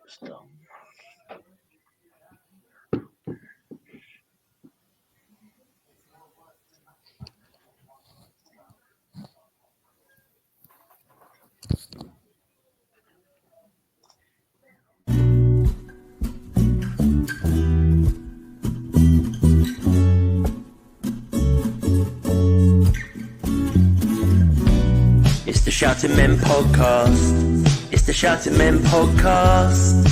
It's the Shouting Men podcast. It's the Shouting Men podcast.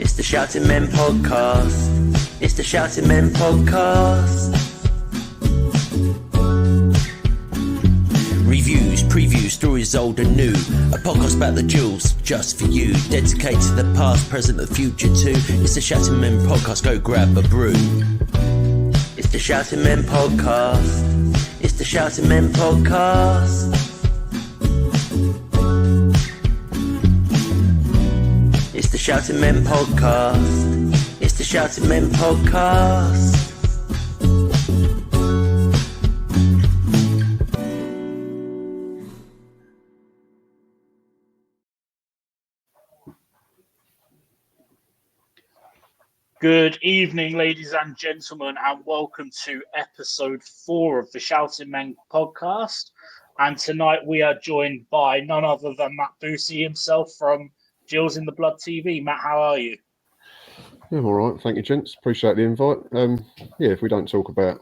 It's the Shouting Men podcast. It's the Shouting Men podcast. Reviews, previews, stories old and new. A podcast about the Gills, just for you. Dedicated to the past, present, and future too. It's the Shouting Men podcast. Go grab a brew. It's the Shouting Men podcast. It's the Shouting Men podcast. It's the Shouting Men podcast. It's the Shouting Men podcast. Good evening, ladies and gentlemen, and welcome to episode 4 of the Shouting Men podcast. And tonight we are joined by none other than Matt Boosey himself from Gills in the Blood TV. Matt, how are you? Yeah, I'm all right. Thank you, gents. Appreciate the invite. If we don't talk about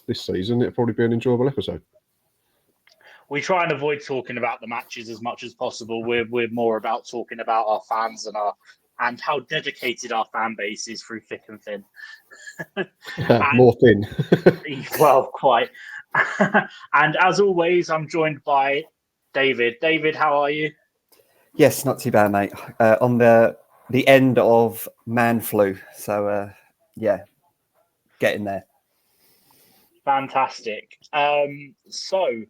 this season, it'll probably be an enjoyable episode. We try and avoid talking about the matches as much as possible. We're more about talking about our fans and how dedicated our fan base is through thick and thin. More thin. Well, quite. And as always, I'm joined by David. David, how are you? Yes, not too bad, mate. On the end of man flu. So, getting there. Fantastic. We're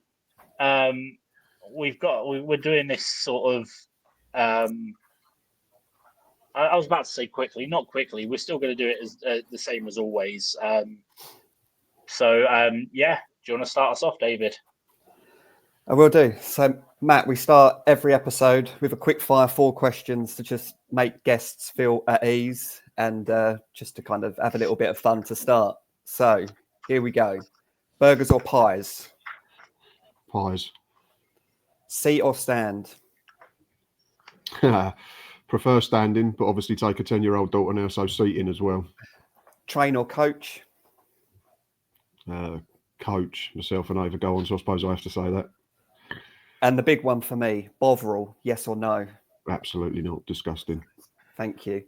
doing this sort of... I was about to say quickly, not quickly. We're still going to do it as the same as always. Do you want to start us off, David? I will do. So, Matt, we start every episode with a quick fire 4 questions to just make guests feel at ease and just to kind of have a little bit of fun to start. So, here we go. Burgers or pies? Pies. Seat or stand? Prefer standing, but obviously take a 10-year-old daughter now, so seating as well. Train or coach? Coach. Myself and Ava go on, so I suppose I have to say that. And the big one for me, Bovril, yes or no? Absolutely not. Disgusting. Thank you.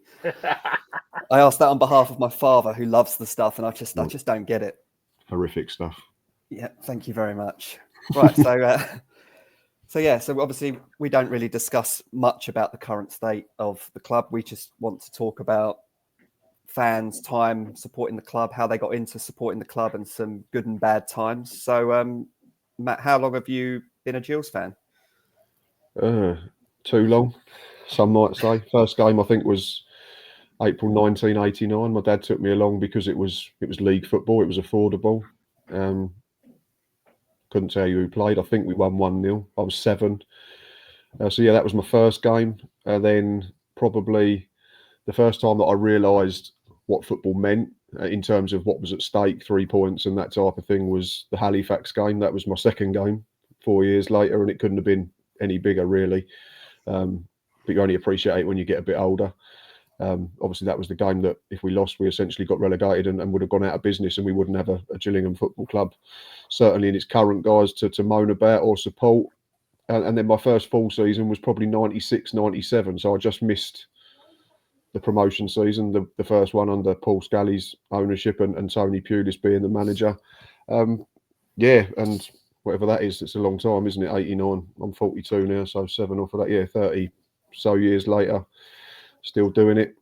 I asked that on behalf of my father, who loves the stuff, and I just don't get it. Horrific stuff. Yeah, thank you very much. Right, so obviously we don't really discuss much about the current state of the club. We just want to talk about fans' time supporting the club, how they got into supporting the club, and some good and bad times. So, Matt, how long have you been a Gills fan? Too long, some might say. First game I think was April 1989. My dad took me along because it was league football. It was affordable. Couldn't tell you who played. I think we won 1-0. I was 7. That was my first game. Then probably the first time that I realised what football meant in terms of what was at stake, 3 points and that type of thing, was the Halifax game. That was my second game 4 years later, and it couldn't have been any bigger, really. But you only appreciate it when you get a bit older. Obviously, that was the game that if we lost, we essentially got relegated and would have gone out of business, and we wouldn't have a Gillingham Football Club, certainly in its current guise, to moan about or support. And then my first full season was probably 96, 97. So I just missed the promotion season, the first one under Paul Scally's ownership and Tony Pulis being the manager. And whatever that is, it's a long time, isn't it? 89. I'm 42 now, so 7 off of that. Yeah, 30 so years later. Still doing it,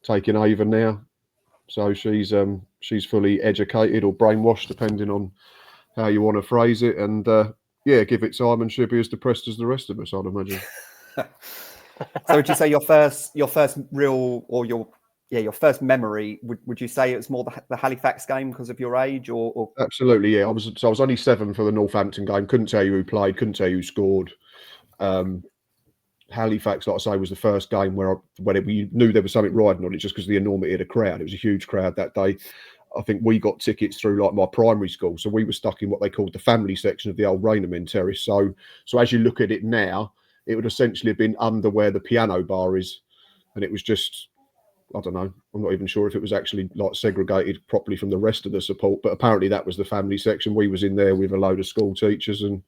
taking Ava now. So she's fully educated or brainwashed, depending on how you want to phrase it. And give it time and she'll be as depressed as the rest of us, I'd imagine. So would you say your first real or your your first memory, would you say it was more the Halifax game because of your age, or? Absolutely, yeah. I was only 7 for the Northampton game. Couldn't tell you who played. Couldn't tell you who scored. Halifax, like I say, was the first game where we knew there was something riding on it, just because of the enormity of the crowd. It was a huge crowd that day. I think we got tickets through like my primary school, so we were stuck in what they called the family section of the old Rainham Terrace. So as you look at it now, it would essentially have been under where the piano bar is, and it was just, I don't know, I'm not even sure if it was actually like segregated properly from the rest of the support, but apparently that was the family section. We was in there with a load of school teachers, and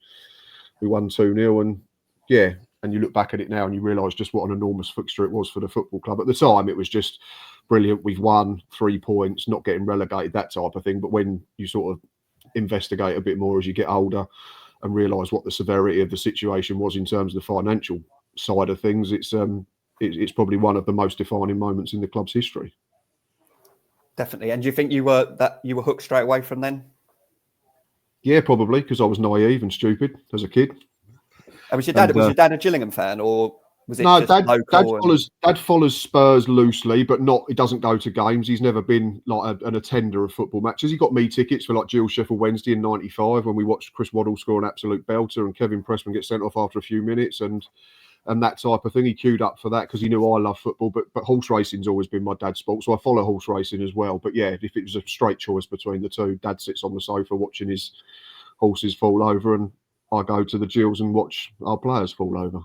we won 2-0, and yeah. And you look back at it now and you realise just what an enormous fixture it was for the football club. At the time, it was just brilliant. We've won 3 points, not getting relegated, that type of thing. But when you sort of investigate a bit more as you get older and realise what the severity of the situation was in terms of the financial side of things, it's probably one of the most defining moments in the club's history. Definitely. And do you think you were hooked straight away from then? Yeah, probably, because I was naive and stupid as a kid. Was your dad a Gillingham fan, or was it just Dad follows Spurs loosely, but he doesn't go to games. He's never been like an attender of football matches. He got me tickets for like Gills Sheffield Wednesday in '95 when we watched Chris Waddle score an absolute belter and Kevin Pressman get sent off after a few minutes and that type of thing. He queued up for that because he knew I love football, but horse racing's always been my dad's sport, so I follow horse racing as well. But yeah, if it was a straight choice between the two, Dad sits on the sofa watching his horses fall over, and I go to the Gills and watch our players fall over.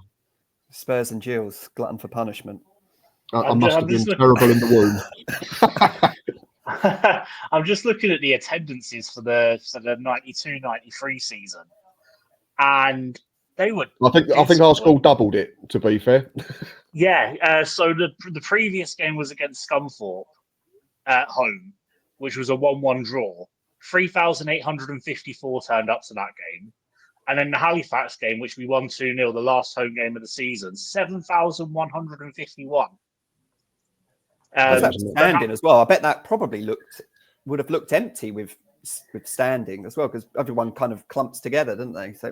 Spurs and Gills, glutton for punishment. I must have been terrible in the womb. I'm just looking at the attendances for the 92-93 season, and they were. I think our school doubled it. To be fair. Yeah. So the previous game was against Scunthorpe at home, which was a 1-1 draw. 3,854 turned up to that game. And then the Halifax game, which we won 2-0, the last home game of the season, 7,151. That's standing as well. I bet that probably would have looked empty with standing as well, because everyone kind of clumps together, didn't they? So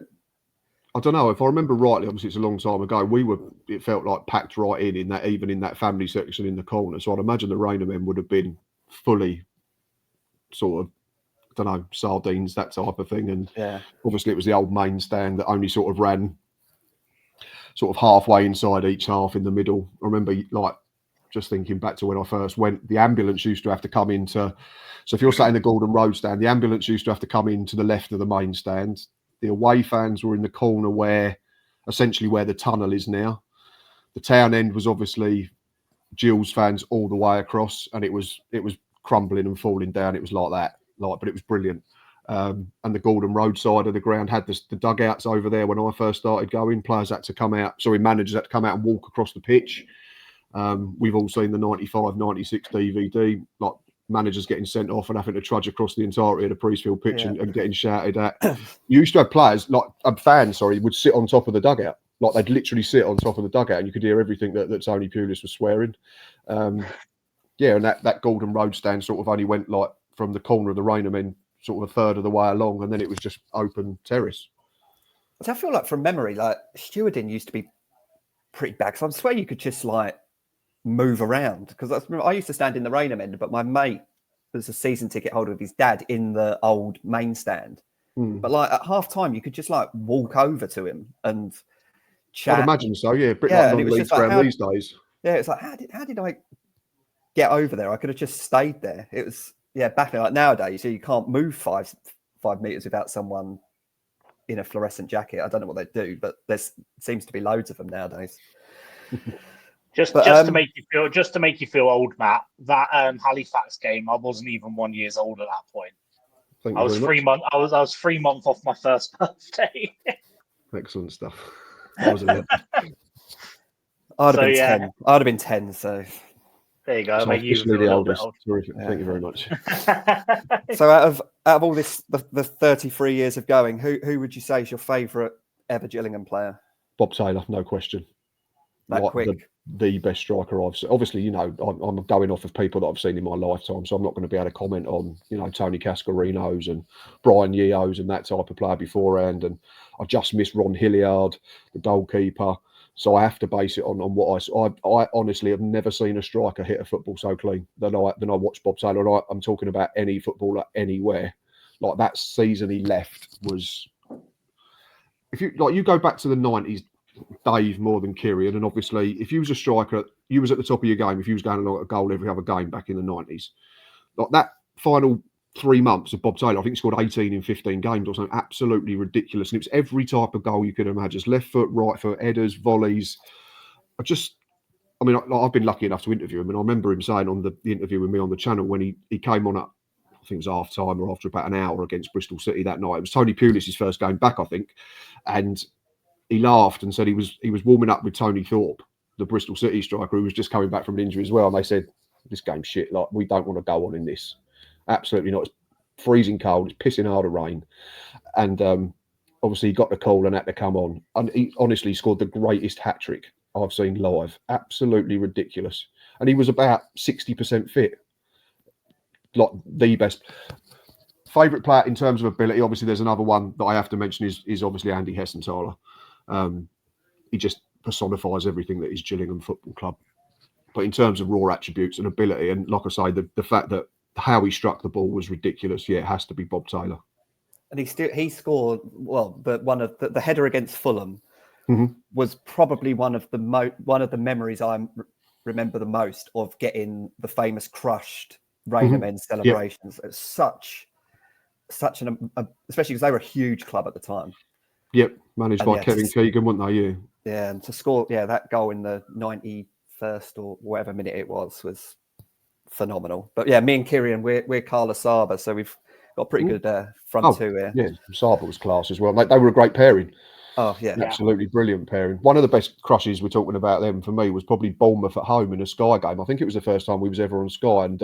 I don't know if I remember rightly. Obviously, it's a long time ago. It felt like packed right in that, even in that family section in the corner. So I'd imagine the Rainham men would have been fully sort of, I don't know, sardines, that type of thing. And obviously it was the old main stand that only sort of ran sort of halfway inside each half in the middle. I remember like just thinking back to when I first went, the ambulance used to have to come into, so if you're sat in the Gordon Road stand, the ambulance used to have to come in to the left of the main stand. The away fans were in the corner essentially where the tunnel is now. The town end was obviously Gills fans all the way across, and it was crumbling and falling down. It was like that. But it was brilliant. And the Gordon Road side of the ground had the dugouts over there when I first started going. Managers had to come out and walk across the pitch. We've all seen the 95-96 DVD, like managers getting sent off and having to trudge across the entirety of the Priestfield pitch and getting shouted at. You used to have players, fans would sit on top of the dugout. Like they'd literally sit on top of the dugout and you could hear everything that Tony Pulis was swearing. And that Gordon Road stand sort of only went like from the corner of the Rainham end sort of a third of the way along, and then it was just open terrace. I feel like from memory, like stewarding used to be pretty bad. So I swear you could just like move around, because I used to stand in the Rainham end, but my mate was a season ticket holder with his dad in the old main stand. But like at half time, you could just like walk over to him and chat. I'd imagine so, yeah. Like non-leagues around these days. Yeah, it's like how did I get over there? I could have just stayed there. It was back in like nowadays, you can't move 5 meters without someone in a fluorescent jacket. I don't know what they do, but there seems to be loads of them nowadays. Just to make you feel old, Matt. That Halifax game, I wasn't even 1 year old at that point. I was 3 months. I was 3 months off my first birthday. Excellent stuff. I'd have been 10. I'd have been 10. So there you go. So officially the oldest. Terrific. Yeah. Thank you very much. So out of all this, the 33 years of going, who would you say is your favourite ever Gillingham player? Bob Taylor, no question. Quick. The best striker I've seen. Obviously, I'm going off of people that I've seen in my lifetime, so I'm not going to be able to comment on, Tony Cascarinos and Brian Yeos and that type of player beforehand. And I just miss Ron Hilliard, the goalkeeper. So I have to base it on what I honestly have never seen a striker hit a football so clean than I watched Bob Taylor. And I'm talking about any footballer anywhere. Like that season he left was, if you go back to the 90s, Dave more than Kirrien, and obviously if you was a striker, you was at the top of your game. If you was going along a goal every other game back in the 90s, like that final 3 months of Bob Taylor, I think he scored 18 in 15 games or something absolutely ridiculous. And it was every type of goal you could imagine. Just left foot, right foot, headers, volleys. I've been lucky enough to interview him, and I remember him saying on the interview with me on the channel when he came on at, I think it was half time or after about an hour against Bristol City that night. It was Tony Pulis' first game back, I think. And he laughed and said he was warming up with Tony Thorpe, the Bristol City striker, who was just coming back from an injury as well. And they said, this game's shit. Like, we don't want to go on in this. Absolutely not. It's freezing cold. It's pissing hard of rain. And obviously he got the call and had to come on. And he honestly scored the greatest hat-trick I've seen live. Absolutely ridiculous. And he was about 60% fit. Like the best. Favourite player in terms of ability, obviously there's another one that I have to mention is obviously Andy Hessenthaler. He just personifies everything that is Gillingham Football Club. But in terms of raw attributes and ability, and like I say, the fact that how he struck the ball was ridiculous. Yeah, it has to be Bob Taylor. And he scored but one of the header against Fulham Mm-hmm. was probably one of the memories I remember the most of getting the famous crushed Rainer Men celebrations. Yep. It's such an especially because they were a huge club at the time. Yep, managed by Kevin Keegan, weren't they? Yeah. Yeah, and to score that goal in the 91st or whatever minute it was phenomenal. But yeah, me and Kirrien, we're Carla Saba, so we've got a pretty good front two here. Yeah, Saba was class as well. They were a great pairing. Oh yeah, absolutely brilliant pairing. One of the best crushes we're talking about them for me was probably Bournemouth at home in a Sky game. I think it was the first time we was ever on Sky, and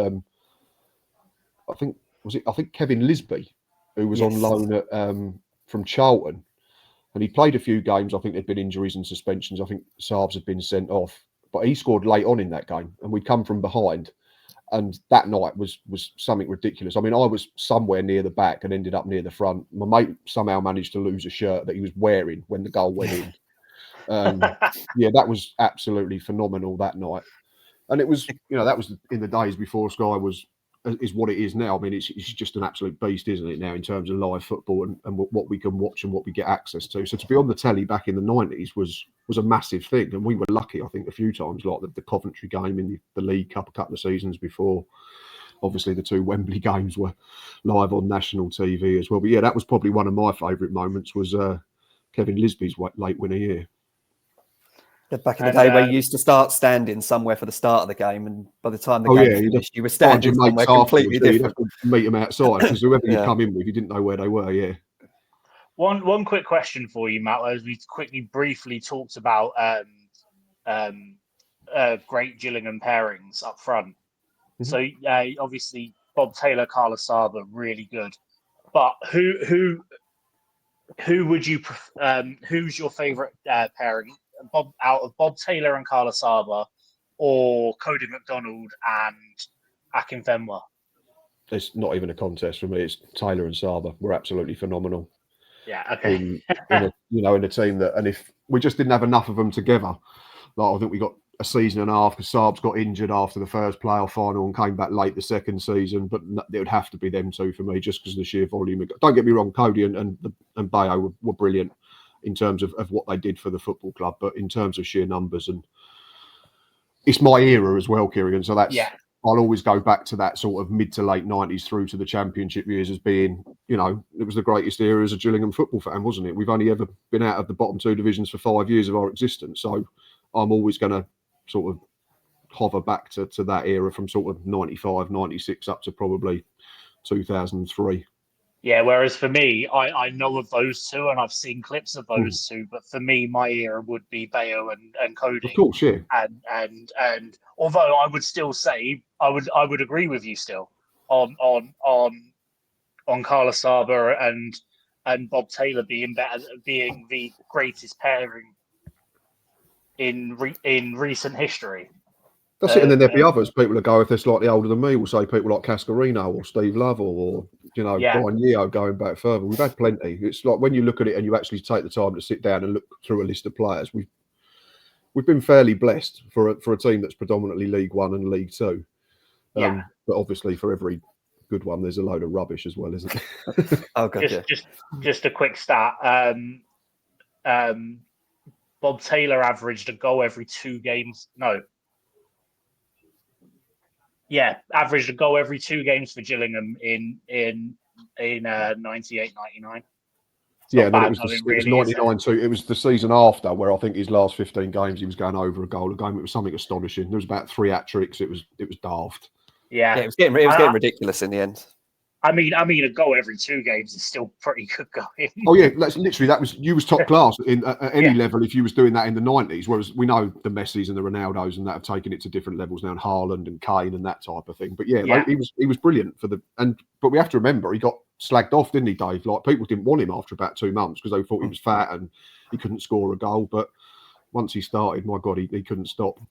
I think Kevin Lisby, who was on loan at, from Charlton, and he played a few games. I think there'd been injuries and suspensions. I think Saabs had been sent off, but he scored late on in that game, and we'd come from behind. And that night was something ridiculous. I mean, I was somewhere near the back and ended up near the front. My mate somehow managed to lose a shirt that he was wearing when the goal went in. Yeah, that was absolutely phenomenal that night. And it was, that was in the days before Sky is what it is now. I mean, it's just an absolute beast, isn't it, now in terms of live football and what we can watch and what we get access to. So to be on the telly back in the 90s was a massive thing. And we were lucky, I think, a few times, like the Coventry game in the League Cup a couple of seasons before. Obviously, the two Wembley games were live on national TV as well. But yeah, that was probably one of my favourite moments was Kevin Lisby's late winner year. Back in the day where you used to start standing somewhere for the start of the game, and by the time the game finished, you were standing somewhere completely different. You'd have to meet them outside because whoever you come in with, you didn't know where they were. Yeah. One quick question for you, Matt, as we briefly talked about great Gillingham pairings up front. Mm-hmm. So obviously Bob Taylor, Carla Saba, really good. But who would you who's your favourite pairing? Out of Bob Taylor and Carla Saba, or Cody McDonald and Akinfenwa? It's not even a contest for me. It's Taylor and Saba. We're absolutely phenomenal. Yeah, okay. In a team that, and if we just didn't have enough of them together, like I think we got a season and a half because Saabs got injured after the first playoff final and came back late the second season. But it would have to be them two for me, just because of the sheer volume. Don't get me wrong, Cody and Bayo were brilliant in terms of what they did for the football club, but in terms of sheer numbers, and it's my era as well, Kirrien. So that's I'll always go back to that sort of mid to late 90s through to the championship years as being, it was the greatest era as a Gillingham football fan, wasn't it? We've only ever been out of the bottom two divisions for 5 years of our existence. So I'm always going to sort of hover back to that era from sort of 95, 96 up to probably 2003. Yeah, whereas for me, I know of those two and I've seen clips of those two, but for me, my era would be Bayo and Cody. Of course, yeah. And although I would still say I would agree with you still on Carla Saba and Bob Taylor being the greatest pairing in recent history. That's it, and then there'd be others. People that go, if they're slightly older than me, will say people like Cascarino or Steve Lovell or Brian Yeo going back further. We've had plenty. It's like when you look at it and you actually take the time to sit down and look through a list of players, we've been fairly blessed for a team that's predominantly League One and League Two. Yeah. But obviously, for every good one, there's a load of rubbish as well, isn't there? Oh god, just a quick stat. Bob Taylor averaged a goal every 2 games. No. Yeah, averaged a goal every 2 games for Gillingham in 98-99. Yeah, and then it was 99-2. It was the season after where I think his last 15 games he was going over a goal a game. It was something astonishing. There was about 3 hat-tricks. It was daft. Yeah, it was getting ridiculous in the end. I mean, a goal every 2 games is still pretty good going. Oh yeah, you was top class at any level if you was doing that in the 90s. Whereas we know the Messis and the Ronaldos and that have taken it to different levels now, and Haaland and Kane and that type of thing. But he was brilliant but we have to remember he got slagged off, didn't he, Dave? Like people didn't want him after about 2 months because they thought he was fat and he couldn't score a goal. But once he started, my God, he couldn't stop.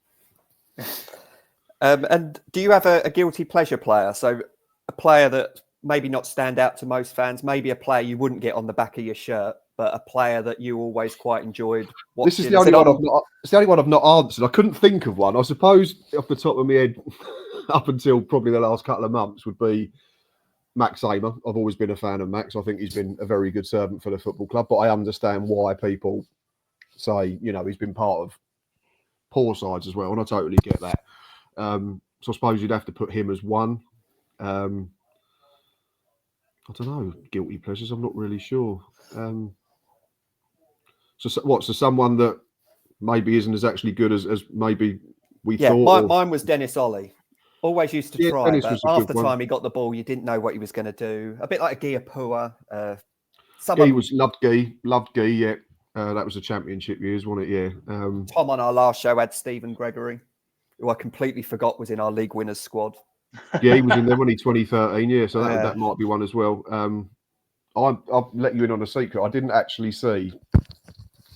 And do you have a guilty pleasure player? So a player that maybe not stand out to most fans, maybe a player you wouldn't get on the back of your shirt, but a player that you always quite enjoyed watching. This is the only one I've not answered. I couldn't think of one. I suppose off the top of my head, up until probably the last couple of months, would be Max Amer. I've always been a fan of Max. I think he's been a very good servant for the football club, but I understand why people say, he's been part of poor sides as well, and I totally get that. So I suppose you'd have to put him as one. I don't know, guilty pleasures. I'm not really sure. So someone that maybe isn't as actually good as maybe we thought? Mine was Dennis Ollie. Always used to try, but after time he got the ball, you didn't know what he was going to do. A bit like Gia Pua. Loved Guy, yeah. That was the championship years, wasn't it? Yeah. Tom on our last show had Stephen Gregory, who I completely forgot was in our league winners squad. Yeah, he was in there when 2013. Yeah, so that might be one as well. I'll let you in on a secret. I didn't actually see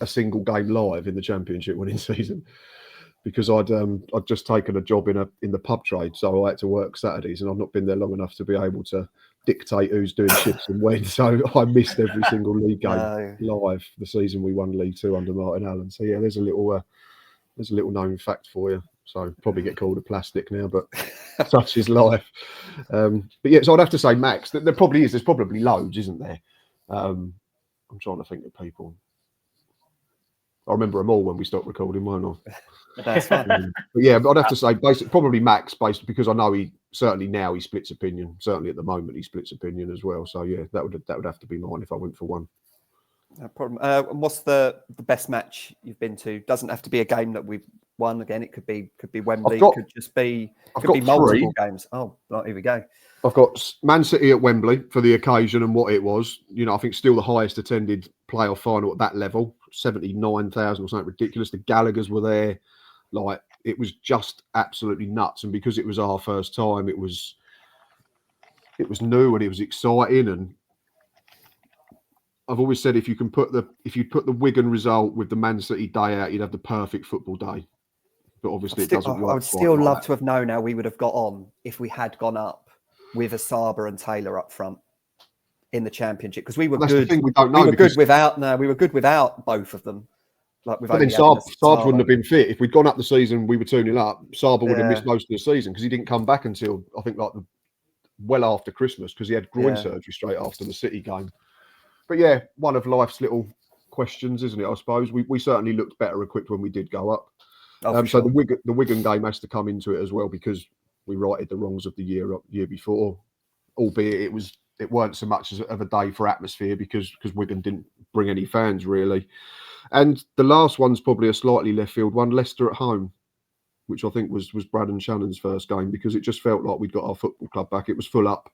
a single game live in the championship winning season because I'd just taken a job in the pub trade, so I had to work Saturdays, and I've not been there long enough to be able to dictate who's doing shifts and when. So I missed every single league game live the season we won League Two under Martin Allen. So yeah, there's a little known fact for you. So probably get called a plastic now, but such is life. But yeah, so I'd have to say Max. There probably is. There's probably loads, isn't there? I'm trying to think of people. I remember them all when we stopped recording, won't I? That's fine. But yeah, I'd have to say probably Max, because I know he splits opinion. Certainly at the moment he splits opinion as well. So yeah, that would have to be mine if I went for one. No problem. And what's the best match you've been to? Doesn't have to be a game that we've won. Again, it could be Wembley. It could just be multiple games. Oh, right, here we go. I've got Man City at Wembley for the occasion and what it was. I think still the highest attended playoff final at that level, 79,000 or something ridiculous. The Gallaghers were there. Like, it was just absolutely nuts. And because it was our first time, it was new and it was exciting. And I've always said if you put the Wigan result with the Man City day out, you'd have the perfect football day. But obviously it doesn't work. I would still love to have known how we would have got on if we had gone up with Asaba and Taylor up front in the championship, because we were good. The thing we don't know. We were good without both of them. But then Saab wouldn't have been fit. If we'd gone up the season, we were 2-0 up. Saab would have missed most of the season because he didn't come back until I think well after Christmas, because he had groin surgery straight after the City game. But yeah, one of life's little questions, isn't it? I suppose we certainly looked better equipped when we did go up. So sure. The Wigan game has to come into it as well, because we righted the wrongs of the year before, albeit it weren't so much of a day for atmosphere because Wigan didn't bring any fans really. And the last one's probably a slightly left field one, Leicester at home, which I think was Braden Shannon's first game, because it just felt like we'd got our football club back. It was full up.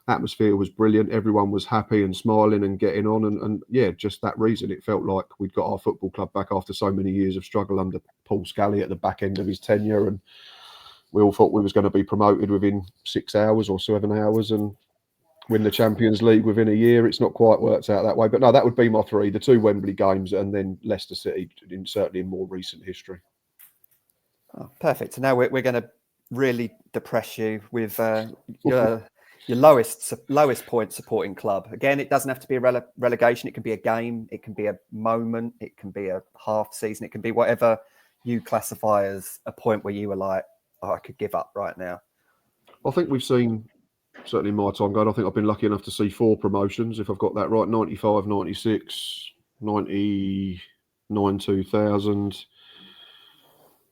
Atmosphere was brilliant. Everyone was happy and smiling and getting on. And yeah, just that reason, it felt like we'd got our football club back after so many years of struggle under Paul Scally at the back end of his tenure. And we all thought we was going to be promoted within 6 hours or 7 hours and win the Champions League within a year. It's not quite worked out that way. But no, that would be my three, the 2 Wembley games and then Leicester City, certainly in more recent history. Oh, perfect. So now we're going to really depress you with your lowest point supporting club. Again, it doesn't have to be a relegation. It can be a game. It can be a moment. It can be a half season. It can be whatever you classify as a point where you were like, oh, I could give up right now? I think we've seen, certainly in my time going, I think I've been lucky enough to see 4 promotions, if I've got that right: 95, 96, 99, 2000,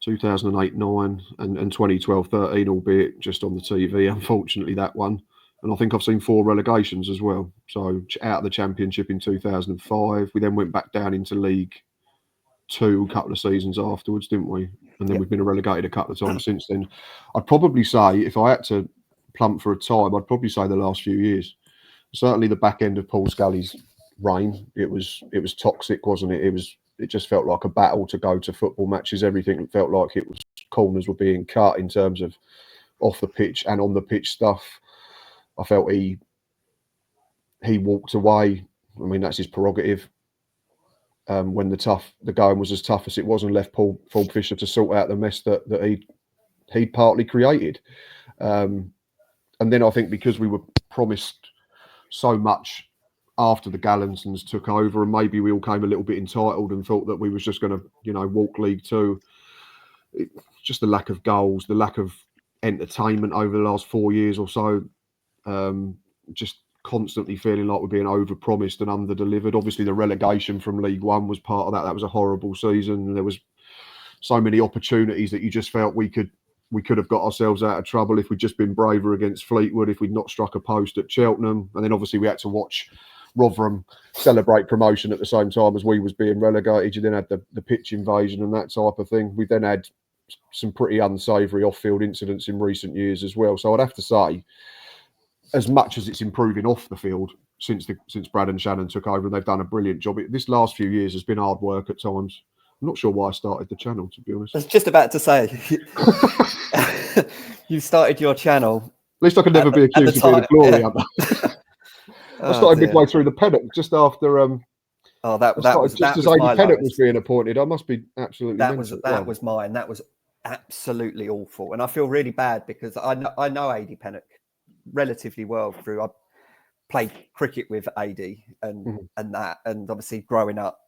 2008, 9, and 2012, 13, albeit just on the TV, unfortunately, that one. And I think I've seen 4 relegations as well. So out of the Championship in 2005, we then went back down into League 2 a couple of seasons afterwards, didn't we? And then we've been relegated a couple of times since then. I'd probably say, if I had to plump for a time, I'd probably say the last few years. Certainly the back end of Paul Scully's reign, it was toxic, wasn't it? It just felt like a battle to go to football matches. Everything felt like it was, corners were being cut in terms of off the pitch and on the pitch stuff. I felt he walked away. I mean, that's his prerogative. When the going was as tough as it was, and left Paul Fisher to sort out the mess that he'd partly created. And then I think because we were promised so much after the Gallinsons took over, and maybe we all came a little bit entitled and thought that we was just going to, walk League 2. Just the lack of goals, the lack of entertainment over the last 4 years or so. Just constantly feeling like we're being overpromised and underdelivered. Obviously, the relegation from League 1 was part of that. That was a horrible season. There was so many opportunities that you just felt we could have got ourselves out of trouble if we'd just been braver against Fleetwood, if we'd not struck a post at Cheltenham. And then obviously we had to watch Rotherham celebrate promotion at the same time as we was being relegated. You then had the pitch invasion and that type of thing. We then had some pretty unsavoury off-field incidents in recent years as well. So I'd have to say, as much as it's improving off the field since Brad and Shannon took over, and they've done a brilliant job, this last few years has been hard work at times. I'm not sure why I started the channel, to be honest. I was just about to say, you started your channel. At least I could never be accused of being a glory hunter. I started midway through the Pennock, just after. That was as Ady Pennock was being appointed. I must be absolutely. That was mine. That was absolutely awful, and I feel really bad because I know Ady Pennock relatively well through. I played cricket with Ady and obviously growing up,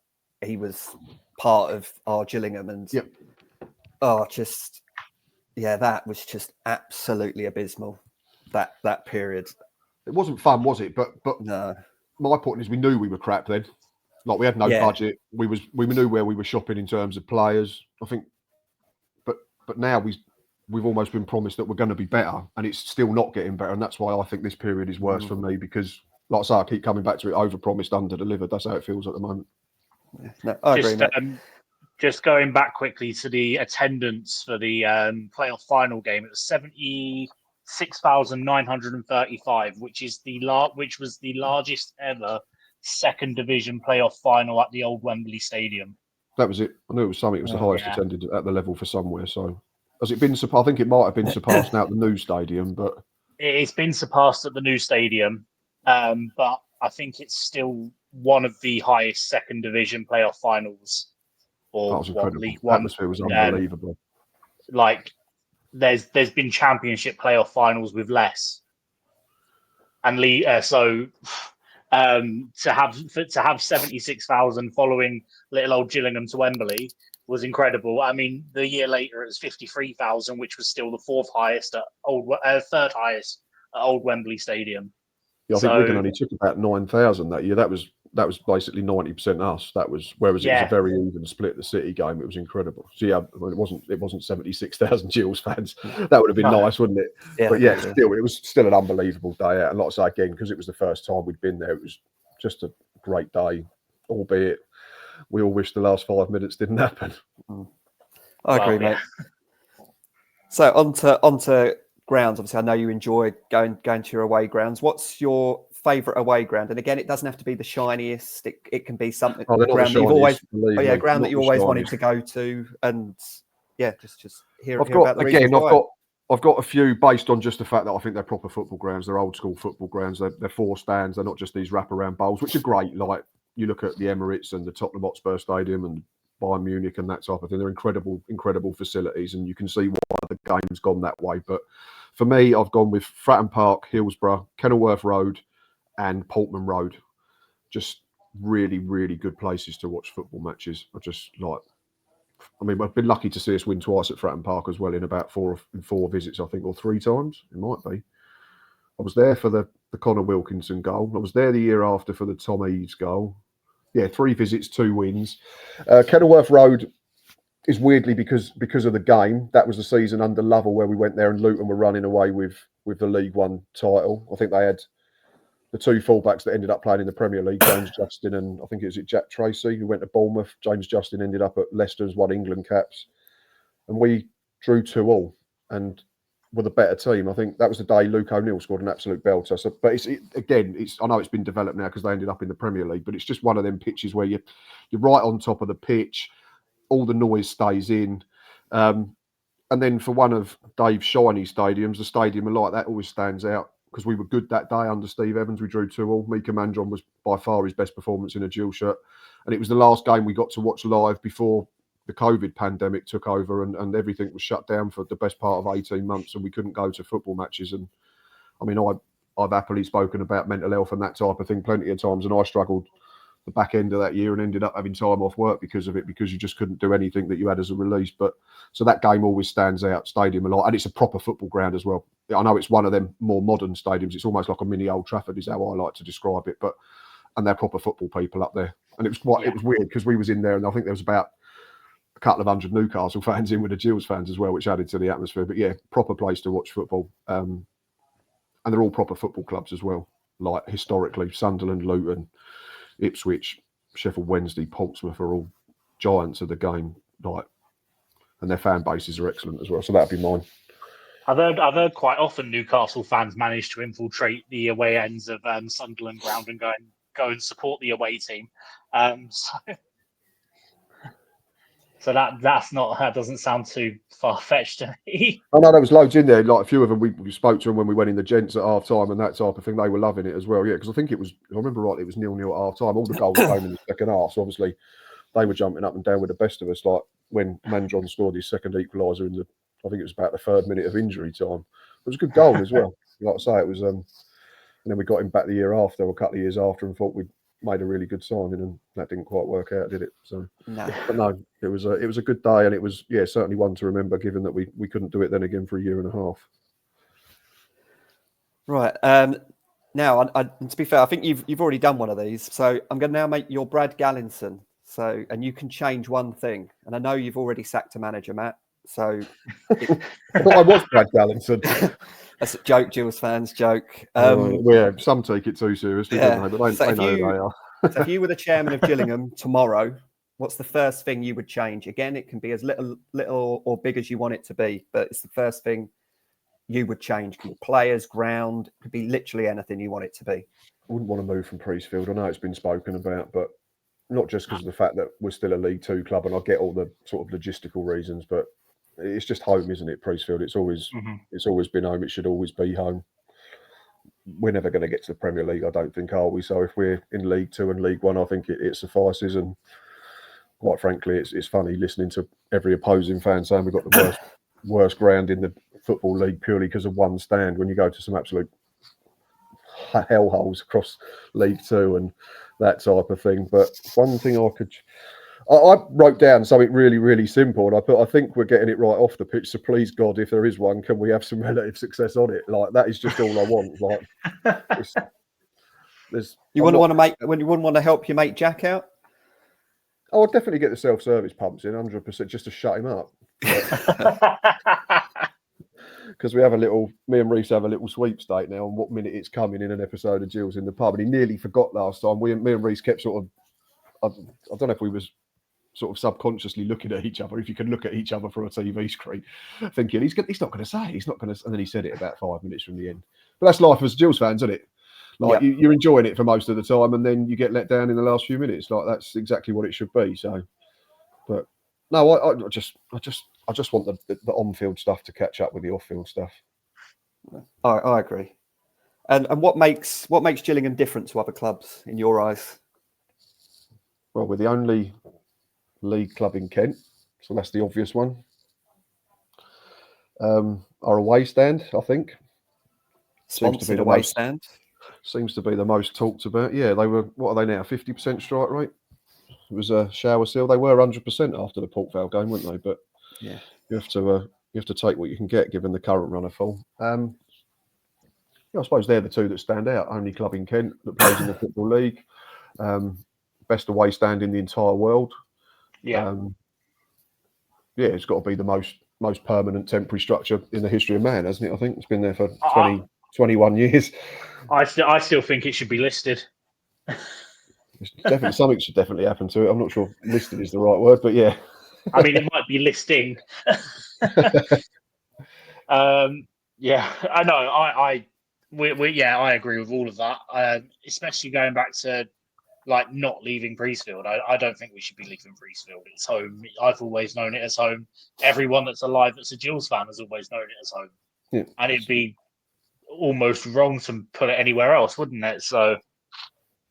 he was part of our Gillingham, and that was just absolutely abysmal. That period. It wasn't fun, was it? But no. My point is, we knew we were crap then. Like, we had no budget. We knew where we were shopping in terms of players. I think, but now we've almost been promised that we're going to be better, and it's still not getting better. And that's why I think this period is worse for me, because, like I say, I keep coming back to it: overpromised, underdelivered. That's how it feels at the moment. Yeah. No, I agree. Just going back quickly to the attendance for the playoff final game, it was 76,935, which was the largest ever second division playoff final at the old Wembley Stadium. That was it. I knew it was something. It was the highest attended at the level for somewhere. So, has it been? I think it might have been surpassed now at the new stadium, but it's been surpassed at the new stadium. But I think it's still one of the highest second division playoff finals. That was incredible. League One. The atmosphere was unbelievable. There's been championship playoff finals with less, and to have 76,000 following little old Gillingham to Wembley was incredible. I mean, the year later it was 53,000, which was still the third highest at old Wembley Stadium. Yeah, I think Wigan only took about 9,000 that year. That was basically 90% us. That was, whereas it was a very even split. The City game, it was incredible. So yeah, it wasn't 76,000 Gills fans. That would have been nice, wouldn't it? Yeah, but yeah, still, it was still an unbelievable day out. And like I say again, because it was the first time we'd been there, it was just a great day. Albeit, we all wish the last 5 minutes didn't happen. I agree, mate. So onto grounds. Obviously, I know you enjoy going to your away grounds. What's your favourite away ground? And again, it doesn't have to be the shiniest. It can be something ground that you always wanted to go to. And just hear about the reasons why. I've got a few based on just the fact that I think they're proper football grounds. They're old school football grounds. They're 4 stands. They're not just these wraparound bowls, which are great. Like, you look at the Emirates and the Tottenham Hotspur Stadium and Bayern Munich and that type of thing. They're incredible facilities, and you can see why the game's gone that way. But for me, I've gone with Fratton Park, Hillsborough, Kenilworth Road, and Portman Road. Just really, really good places to watch football matches. I just like I mean, I've been lucky to see us win twice at Fratton Park as well in about four visits, I think, or 3 times. It might be. I was there for the Connor Wilkinson goal. I was there the year after for the Tom Eaves goal. Yeah, 3 visits, 2 wins. Kenilworth Road is weirdly because of the game. That was the season under Lovell where we went there and Luton were running away with the League One title. I think they had the 2 fullbacks that ended up playing in the Premier League, James Justin and I think it was Jack Tracy, who went to Bournemouth. James Justin ended up at Leicester's, won England caps. And we drew 2-2 and were the better team. I think that was the day Luke O'Neill scored an absolute belter. So, but I know it's been developed now because they ended up in the Premier League, but it's just one of them pitches where you're right on top of the pitch. All the noise stays in. And then for one of Dave's shiny stadiums, the stadium like that always stands out because we were good that day under Steve Evans. We drew 2-2. Mika Mandron was by far his best performance in a Gills shirt. And it was the last game we got to watch live before the COVID pandemic took over and everything was shut down for the best part of 18 months and we couldn't go to football matches. And I mean, I've happily spoken about mental health and that type of thing plenty of times. And I struggled the back end of that year and ended up having time off work because of it, because you just couldn't do anything that you had as a release. But so that game always stands out, stadium a lot, and it's a proper football ground as well. I know it's one of them more modern stadiums. It's almost like a mini Old Trafford is how I like to describe it. And they're proper football people up there. And it was weird because we was in there and I think there was about a couple of hundred Newcastle fans in with the Gills fans as well, which added to the atmosphere. But yeah, proper place to watch football. And they're all proper football clubs as well, like historically, Sunderland, Luton, Ipswich, Sheffield Wednesday, Portsmouth are all giants of the game, and their fan bases are excellent as well. So that'd be mine. I've heard quite often Newcastle fans manage to infiltrate the away ends of Sunderland ground and go and support the away team. So that doesn't sound too far fetched to me. I know there was loads in there. Like a few of them, we spoke to them when we went in the gents at half time and that type of thing. They were loving it as well. Yeah, because I think I remember rightly, it was 0-0 at half time. All the goals came in the second half. So obviously they were jumping up and down with the best of us. Like when Mandron scored his second equaliser I think it was about the 3rd minute of injury time. It was a good goal as well. Like I say, it was. And then we got him back the year after, or a couple of years after, and thought we'd made a really good signing, and that didn't quite work out, did it? So, but no, it was a good day, and it was certainly one to remember, given that we couldn't do it then again for a year and a half. Right. Now, to be fair, I think you've already done one of these, so I'm going to now make your Brad Gallinson. So, and you can change one thing, and I know you've already sacked a manager, Matt. So, I thought I was Brad Gallinson. That's a joke, Gills fans, joke. Some take it too seriously, don't they? But they know they are. So if you were the chairman of Gillingham tomorrow, what's the first thing you would change? Again, it can be as little or big as you want it to be, but it's the first thing you would change. Could be players, ground, could be literally anything you want it to be. I wouldn't want to move from Priestfield. I know it's been spoken about, but not just because of the fact that we're still a League Two club, and I get all the sort of logistical reasons, but it's just home, isn't it? Priestfield. It's always been home. It should always be home. We're never going to get to the Premier League, I don't think, are we? So if we're in League Two and League One, I think it suffices. And quite frankly, it's funny listening to every opposing fan saying we've got the worst ground in the Football League purely because of one stand, when you go to some absolute hellholes across League Two and that type of thing. But one thing I wrote down something really, really simple, and I think we're getting it right off the pitch. So please, God, if there is one, can we have some relative success on it? Like, that is just all I want. Like, you wouldn't want to help your mate Jack out? Oh, I'd definitely get the self-service pumps in 100% just to shut him up. Because me and Reese have a little sweepstake now on what minute it's coming in an episode of Gills in the Pub, and he nearly forgot last time. Me and Reese kept sort of, I don't know if we was sort of subconsciously looking at each other, if you can look at each other from a TV screen, thinking he's not going to say it, and then he said it about 5 minutes from the end. But that's life as Gills fans, isn't it? Like, you're enjoying it for most of the time, and then you get let down in the last few minutes. Like, that's exactly what it should be. So, but no, I just want the on-field stuff to catch up with the off-field stuff. I agree. And what makes Gillingham different to other clubs in your eyes? Well, we're the only league club in Kent, so that's the obvious one. Our away stand, I think, sponsored away stand seems to be the most talked about. Yeah, they were. What are they now? 50% strike rate. It was a shower seal. They were 100% after the Port Vale game, weren't they? But Yeah. you have to take what you can get given the current run of form. I suppose they're the two that stand out. Only club in Kent that plays in the Football League. Best away stand in the entire world. Yeah. It's got to be the most permanent temporary structure in the history of man, hasn't it? I think it's been there for 21 years. I still think it should be listed. Definitely, something should definitely happen to it. I'm not sure listed is the right word, but yeah. I mean, it might be listing. Yeah, I know. I agree with all of that. Especially going back to like not leaving Priestfield. I don't think we should be leaving Priestfield. It's home. I've always known it as home. Everyone that's alive that's a Gills fan has always known it as home. Yeah. And it'd be almost wrong to put it anywhere else, wouldn't it? So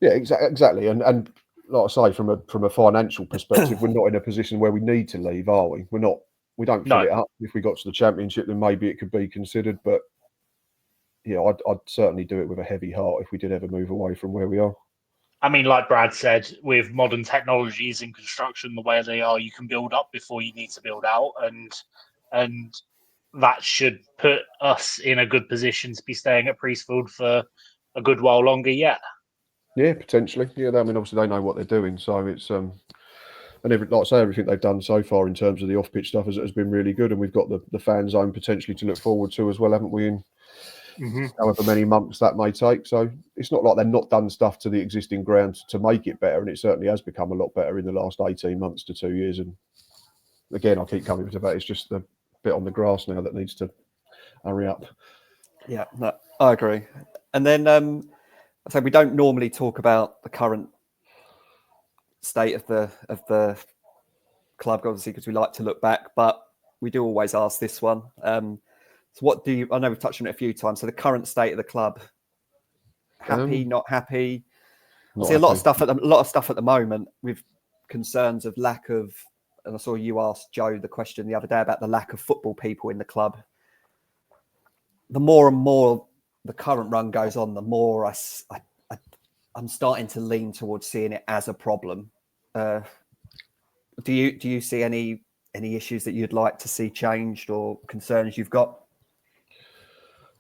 yeah, exactly. And like I say, from a financial perspective, we're not in a position where we need to leave, are we? We're not. We don't fill it up. If we got to the Championship, then maybe it could be considered. But yeah, I'd certainly do it with a heavy heart if we did ever move away from where we are. I mean, like Brad said, with modern technologies in construction the way they are, you can build up before you need to build out, and that should put us in a good position to be staying at Priestfield for a good while longer yet. Yeah, potentially. Yeah, I mean, obviously they know what they're doing, so it's and like I say, everything they've done so far in terms of the off-pitch stuff has been really good, and we've got the fan zone potentially to look forward to as well, haven't we? In however many months that may take. So it's not like they've not done stuff to the existing ground to make it better, and it certainly has become a lot better in the last 18 months to 2 years. And again, I keep coming to that. It's just the bit on the grass now that needs to hurry up. Yeah, no, I agree. And then I say we don't normally talk about the current state of the club, obviously, because we like to look back, but we do always ask this one. So what do you, I know we've touched on it a few times. So the current state of the club, happy, not happy? See, a lot of stuff at the moment with concerns of lack of, and I saw you ask Joe the question the other day about the lack of football people in the club. The more and more the current run goes on, the more I'm starting to lean towards seeing it as a problem. Do you see any issues that you'd like to see changed or concerns you've got?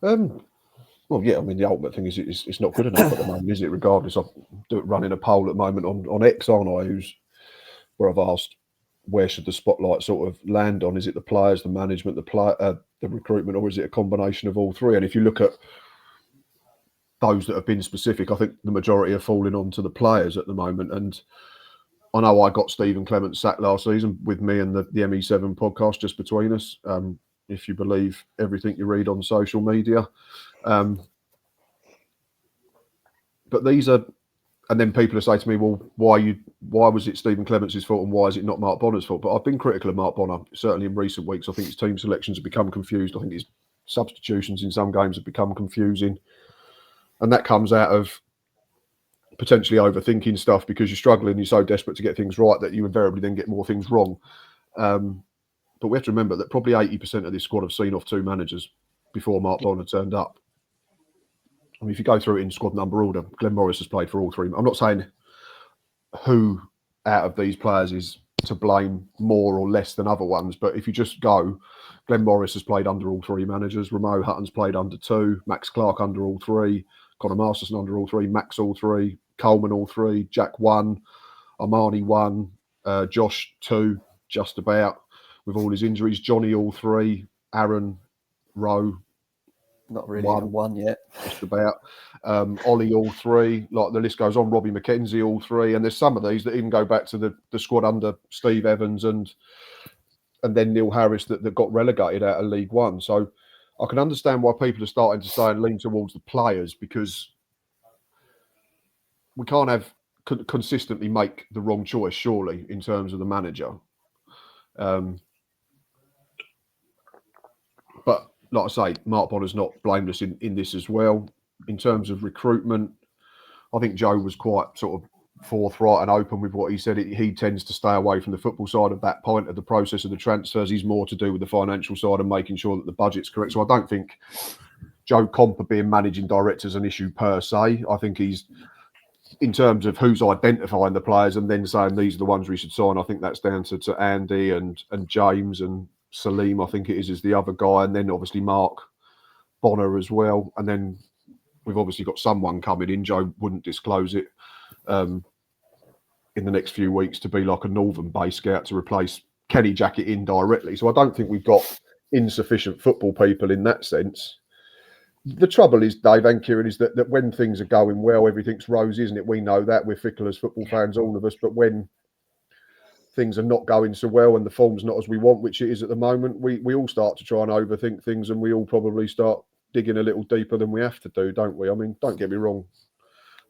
Well, yeah, I mean, the ultimate thing is it's not good enough at the moment, is it? Regardless, I'm running a poll at the moment on X, aren't I? Where I've asked where should the spotlight sort of land on? Is it the players, the management, the recruitment, or is it a combination of all three? And if you look at those that have been specific, I think the majority are falling onto the players at the moment. And I know I got Stephen Clement sacked last season with me and the ME7 podcast just between us. If you believe everything you read on social media. But these are, and then people are saying to me, well, why was it Stephen Clement's fault and why is it not Mark Bonner's fault? But I've been critical of Mark Bonner, certainly in recent weeks. I think his team selections have become confused. I think his substitutions in some games have become confusing. And that comes out of potentially overthinking stuff because you're struggling, you're so desperate to get things right that you invariably then get more things wrong. But we have to remember that probably 80% of this squad have seen off two managers before Mark Bonner turned up. I mean, if you go through it in squad number order, Glenn Morris has played for all three. I'm not saying who out of these players is to blame more or less than other ones, but if you just go, Glenn Morris has played under all three managers, Ramo Hutton's played under two, Max Clark under all three, Conor Masterson under all three, Max all three, Coleman all three, Jack 1, Armani 1, Josh 2, just about, with all his injuries, Johnny all three, Aaron, Rowe, not really even one yet, just about, Ollie all three, like the list goes on, Robbie McKenzie all three, and there's some of these that even go back to the squad under Steve Evans and then Neil Harris that got relegated out of League One. So I can understand why people are starting to say and lean towards the players, because we can't have consistently make the wrong choice, surely, in terms of the manager. But like I say, Mark Bonner's not blameless in this as well. In terms of recruitment, I think Joe was quite sort of forthright and open with what he said. He tends to stay away from the football side of that point of the process of the transfers. He's more to do with the financial side and making sure that the budget's correct. So I don't think Joe Comper being managing director is an issue per se. I think he's in terms of who's identifying the players and then saying these are the ones we should sign, I think that's down to Andy and James and Salim, I think it is the other guy, and then obviously Mark Bonner as well. And then we've obviously got someone coming in. Joe wouldn't disclose it in the next few weeks to be like a Northern-based scout to replace Kenny Jackett indirectly. So I don't think we've got insufficient football people in that sense. The trouble is, Dave and Kirrien, is that when things are going well, everything's rosy, isn't it? We know that. We're fickle as football fans, all of us. But when things are not going so well and the form's not as we want, which it is at the moment, we all start to try and overthink things, and we all probably start digging a little deeper than we have to do, don't we? I mean, don't get me wrong.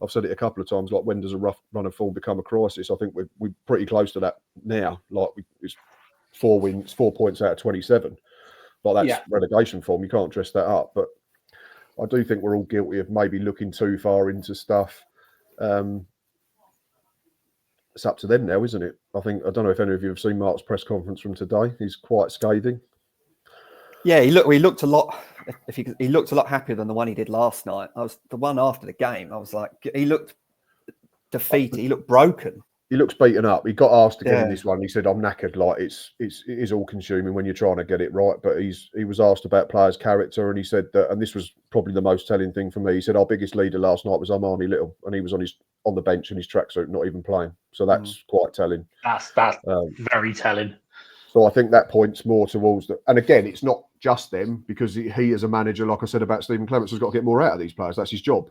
I've said it a couple of times, like, when does a rough run of form become a crisis? I think we're pretty close to that now. Like, it's 4 wins, 4 points out of 27. Like, that's relegation form. You can't dress that up. But I do think we're all guilty of maybe looking too far into stuff. It's up to them now, isn't it? I don't know if any of you have seen Mark's press conference from today. He's quite scathing. Yeah, he looked a lot. He looked a lot happier than the one he did last night. The one after the game. I was like, he looked defeated. He looked broken. He looks beaten up. He got asked again in this one. He said, "I'm knackered. Like, it is all consuming when you're trying to get it right." But he was asked about players' character, and he said that, and this was probably the most telling thing for me. He said, "Our biggest leader last night was Armani Little, and he was on the bench in his tracksuit, not even playing." So that's quite telling. That's very telling. So I think that points more towards that. And again, it's not just them, because he as a manager, like I said about Stephen Clements, has got to get more out of these players. That's his job.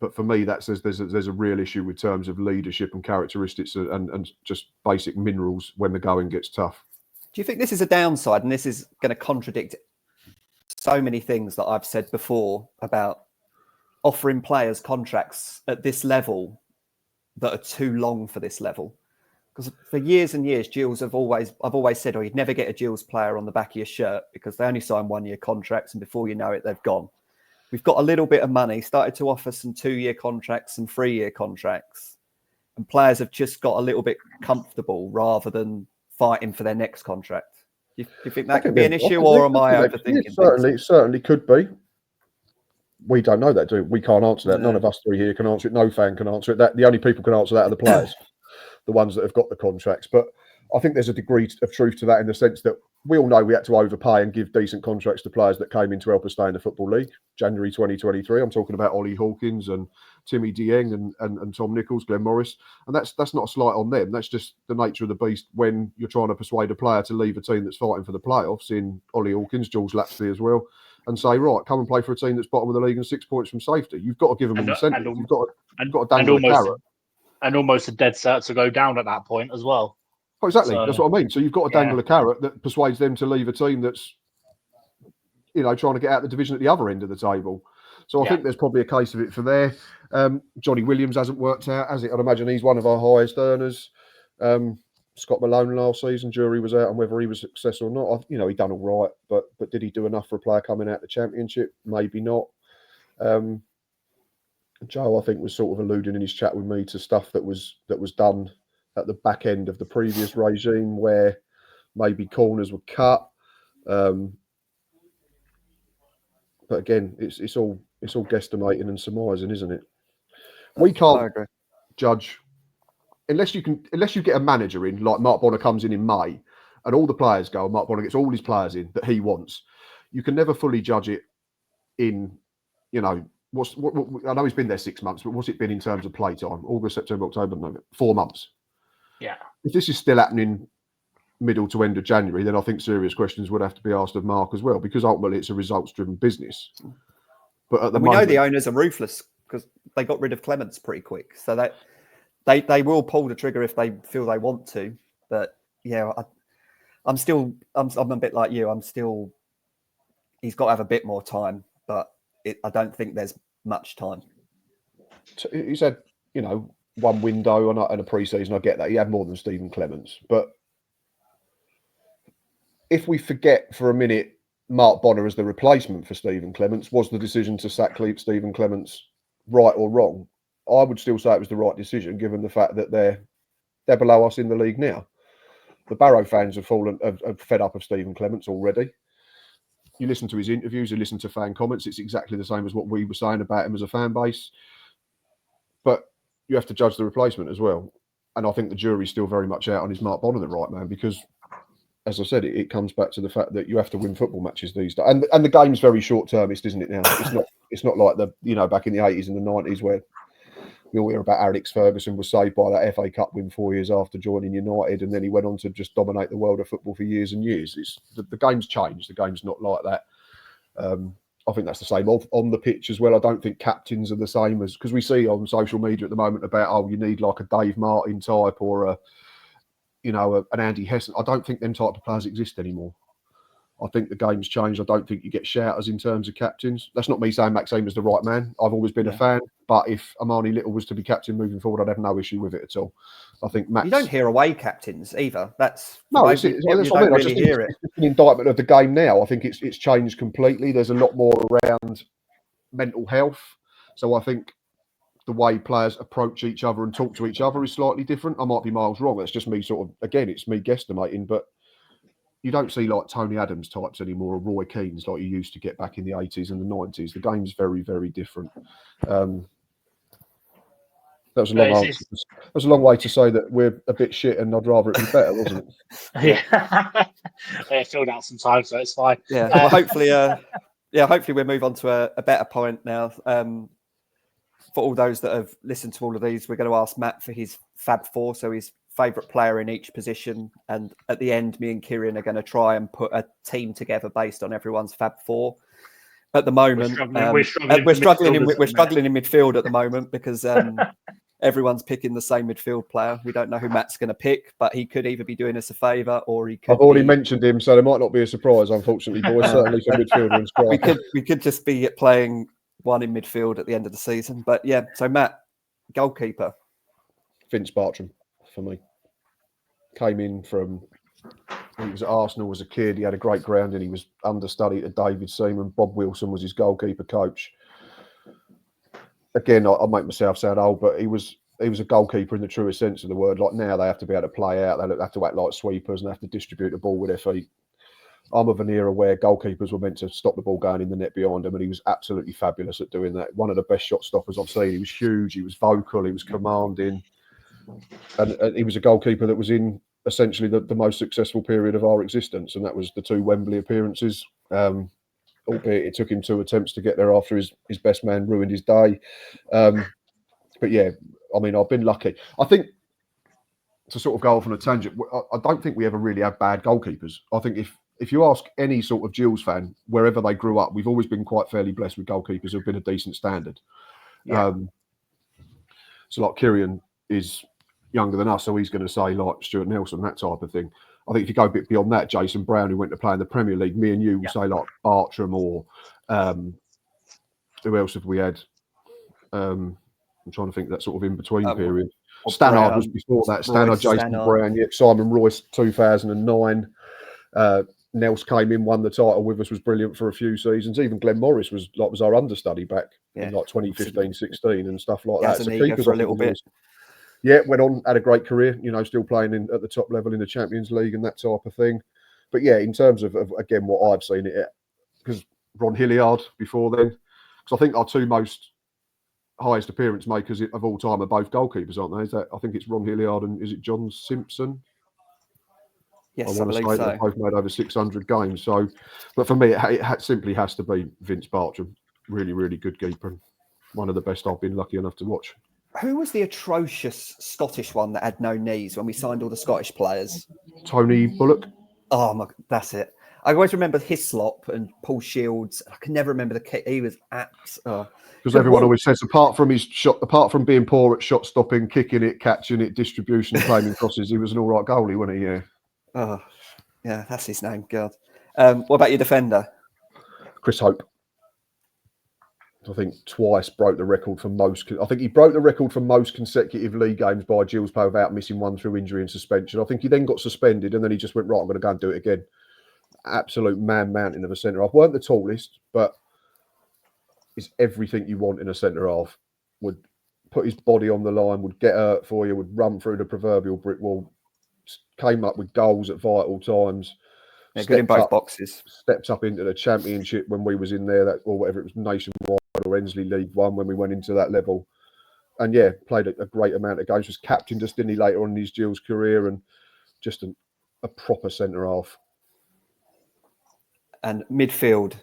But for me, there's a real issue with terms of leadership and characteristics and just basic minerals when the going gets tough. Do you think this is a downside, and this is going to contradict so many things that I've said before about offering players contracts at this level that are too long for this level? Because for years and years, Gills I've always said, you'd never get a Gills player on the back of your shirt because they only sign 1-year contracts, and before you know it, they've gone. We've got a little bit of money, started to offer some 2-year contracts and 3-year contracts, and players have just got a little bit comfortable rather than fighting for their next contract. Do you think that could be an issue, or am I overthinking things? It certainly could be. We don't know that, do we? We can't answer that. No. None of us three here can answer it. No fan can answer it. The only people who can answer that are the players, the ones that have got the contracts. But I think there's a degree of truth to that, in the sense that we all know we had to overpay and give decent contracts to players that came in to help us stay in the Football League. January 2023, I'm talking about Ollie Hawkins and Timmy Dieng and Tom Nichols, Glenn Morris. And that's not a slight on them. That's just the nature of the beast when you're trying to persuade a player to leave a team that's fighting for the playoffs, in Ollie Hawkins, George Lapsley as well, and say, right, come and play for a team that's bottom of the league and 6 points from safety. You've got to give them an incentive. You've got to dangle a carrot. And almost a dead cert to go down at that point as well. Oh, exactly. So, that's what I mean. So you've got to dangle a carrot that persuades them to leave a team that's, trying to get out the division at the other end of the table. So I think there's probably a case of it for there. Johnny Williams hasn't worked out, has it? I'd imagine he's one of our highest earners. Scott Malone last season, jury was out on whether he was successful or not. He done all right, but did he do enough for a player coming out of the Championship? Maybe not. Joe, I think, was sort of alluding in his chat with me to stuff that was done at the back end of the previous regime, where maybe corners were cut. But again, it's all guesstimating and surmising, isn't it? We can't judge unless you get a manager in, like Mark Bonner comes in May, and all the players go, and Mark Bonner gets all his players in that he wants. You can never fully judge it in, what I know he's been there 6 months, but what's it been in terms of play time? August, September, October, November, 4 months. Yeah. If this is still happening middle to end of January, then I think serious questions would have to be asked of Mark as well, because ultimately it's a results-driven business. But at the moment, we know the owners are ruthless because they got rid of Clements pretty quick, so that they will pull the trigger if they feel they want to. But yeah, I'm a bit like you. He's got to have a bit more time, but I don't think there's much time. He's had, one window and a pre-season. I get that. He had more than Stephen Clements. But if we forget for a minute Mark Bonner as the replacement for Stephen Clements, was the decision to sack Stephen Clements right or wrong? I would still say it was the right decision, given the fact that they're below us in the league now. The Barrow fans have fed up of Stephen Clements already. you listen to his interviews, you listen to fan comments, it's exactly the same as what we were saying about him as a fan base. But you have to judge the replacement as well. And I think the jury's still very much out on is Mark Bonner the right man, because, as I said, it comes back to the fact that you have to win football matches these days. And the game's very short-termist, isn't it now? It's not like back in the 80s and the 90s where we all hear about Alex Ferguson was saved by that FA Cup win 4 years after joining United, and then he went on to just dominate the world of football for years and years. The game's changed. The game's not like that. I think that's the same on the pitch as well. I don't think captains are the same as, because we see on social media at the moment about, you need like a Dave Martin type or an Andy Hesson. I don't think them type of players exist anymore. I think the game's changed. I don't think you get shouters in terms of captains. That's not me saying Maxime is the right man. I've always been a fan, but if Amani Little was to be captain moving forward, I'd have no issue with it at all. I think Max... You don't hear away captains either. That's what I mean. It's an indictment of the game now. I think it's changed completely. There's a lot more around mental health. So I think the way players approach each other and talk to each other is slightly different. I might be miles wrong. That's just me it's me guesstimating, but you don't see like Tony Adams types anymore, or Roy Keanes like you used to get back in the 80s and the 90s. The game's very, very different. That was a long answer. That was a long way to say that we're a bit shit and I'd rather it be better, wasn't it? Yeah, filled out some time, so it's fine. Yeah, well, hopefully we'll move on to a better point now. For all those that have listened to all of these, we're going to ask Matt for his Fab Four, so his favourite player in each position. And at the end, me and Kirrien are going to try and put a team together based on everyone's Fab Four. At the moment, we're struggling in midfield at the moment because everyone's picking the same midfield player. We don't know who Matt's going to pick, but he could either be doing us a favour or he could. I've already mentioned him, so there might not be a surprise, unfortunately, boys. Certainly for midfielder and striker. We could just be playing one in midfield at the end of the season. But yeah, so Matt, goalkeeper. Vince Bartram for me. Came in from, he was at Arsenal as a kid. He had a great grounding. He was understudy to David Seaman. Bob Wilson was his goalkeeper coach. Again, I'll make myself sound old, but he was a goalkeeper in the truest sense of the word. Like now, they have to be able to play out. They have to act like sweepers and have to distribute the ball with their feet. I'm of an era where goalkeepers were meant to stop the ball going in the net behind him, and he was absolutely fabulous at doing that. One of the best shot stoppers I've seen. He was huge. He was vocal. He was commanding. And he was a goalkeeper that was in essentially the most successful period of our existence, and that was the 2 Wembley appearances. Albeit it took him 2 attempts to get there after his best man ruined his day. But yeah, I mean, I've been lucky. I think, to sort of go off on a tangent, I don't think we ever really have bad goalkeepers. I think if you ask any sort of Gills fan, wherever they grew up, we've always been quite fairly blessed with goalkeepers who've been a decent standard. Yeah. So like Kirrien is younger than us, so he's going to say like Stuart Nelson, that type of thing. I think if you go a bit beyond that, Jason Brown, who went to play in the Premier League, me and you will say like Bartram or who else have we had? I'm trying to think that sort of in-between period. Stannard was before that. Stannard, Jason Brown, Simon Royce, 2009. Nels came in, won the title with us, was brilliant for a few seasons. Even Glenn Morris was our understudy back in like 2015, 16 and stuff like that. So keepers for a little bit. Yeah, went on, had a great career, still playing at the top level in the Champions League and that type of thing. But yeah, in terms of again, what I've seen it, because Ron Hilliard before then, because I think our 2 most highest appearance makers of all time are both goalkeepers, aren't they? I think it's Ron Hilliard and is it John Simpson? Yes, I believe so. They've both made over 600 games. So, but for me, it simply has to be Vince Bartram. Really, really good keeper. One of the best I've been lucky enough to watch. Who was the atrocious Scottish one that had no knees when we signed all the Scottish players? Tony Bullock. Oh, that's it. I always remember Hislop and Paul Shields. I can never remember the kit. He was because everyone always says, apart from being poor at shot stopping, kicking it, catching it, distribution, and claiming crosses, he was an all right goalie, wasn't he? Yeah. Oh, yeah, that's his name. God. What about your defender? Chris Hope. I think twice broke the record for most. I think he broke the record for most consecutive league games by a Gills player without missing one through injury and suspension. I think he then got suspended and then he just went, right, I'm going to go and do it again. Absolute man mountain of a centre half. Weren't the tallest, but is everything you want in a centre half. Would put his body on the line, would get hurt for you, would run through the proverbial brick wall. Came up with goals at vital times. good in both boxes. Stepped up into the Championship when we was in there, or whatever it was, Nationwide or Ensley League One when we went into that level. And yeah, played a great amount of games. Was captain just didn't he later on in his Gills career, and just a proper centre half. And midfield.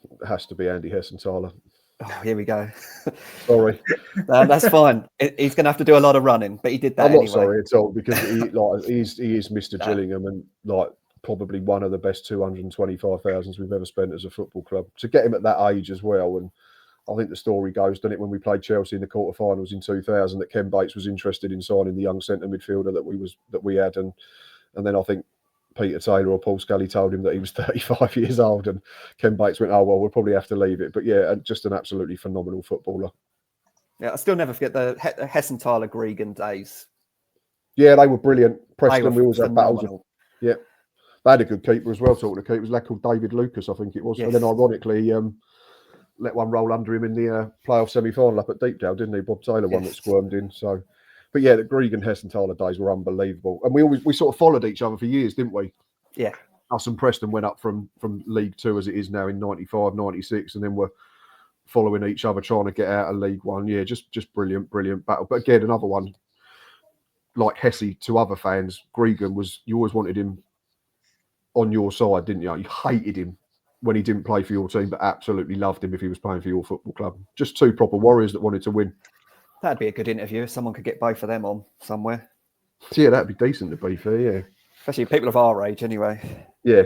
It has to be Andy Hessenthaler. Oh, here we go. Sorry. No, that's fine. He's going to have to do a lot of running, but he did that anyway. I'm not sorry at all, because he is Mr. Gillingham, and like probably one of the best 225,000 we've ever spent as a football club. To get him at that age as well, and I think the story goes, doesn't it, when we played Chelsea in the quarterfinals in 2000, that Ken Bates was interested in signing the young centre midfielder that we had, and then I think Peter Taylor or Paul Scully told him that he was 35 years old, and Ken Bates went, "Oh well, we'll probably have to leave it." But yeah, just an absolutely phenomenal footballer. Yeah, I still never forget the Hessenthaler Gregan days. Yeah, they were brilliant. Preston, we always had battles. Yeah, they had a good keeper as well. Talking to keepers, was a lad called David Lucas, I think it was. Yes. And then ironically, let one roll under him in the playoff semi-final up at Deepdale, didn't he? Bob Taylor, one that squirmed in. So, but yeah, the Gregan Hessenthaler days were unbelievable, and we sort of followed each other for years, didn't we? Yeah. Us and Preston went up from League Two as it is now in 95, 96, and then we're following each other trying to get out of League One. Yeah, just brilliant battle. But again, another one like Hesse to other fans. Gregan was, you always wanted him on your side, didn't you? You hated him when he didn't play for your team, but absolutely loved him if he was playing for your football club. Just two proper warriors that wanted to win. That'd be a good interview if someone could get both of them on somewhere. Yeah, that'd be decent, to be fair, yeah. Especially people of our age, anyway. Yeah.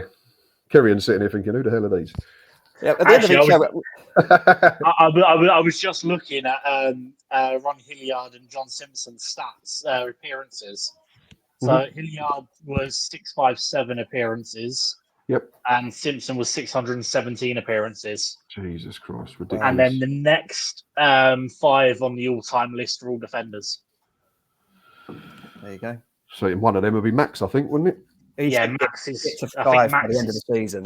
Kirrien sitting here thinking, who the hell are these? Yeah, at the end of the show, I was just looking at Ron Hilliard and John Simpson's stats, appearances. So Hilliard was 657 appearances. Yep. And Simpson was 617 appearances. Jesus Christ, ridiculous. And then the next 5 on the all-time list are all defenders. There you go. So one of them would be Max, I think, wouldn't it? Yeah, Max is. I think Max by the end of the season.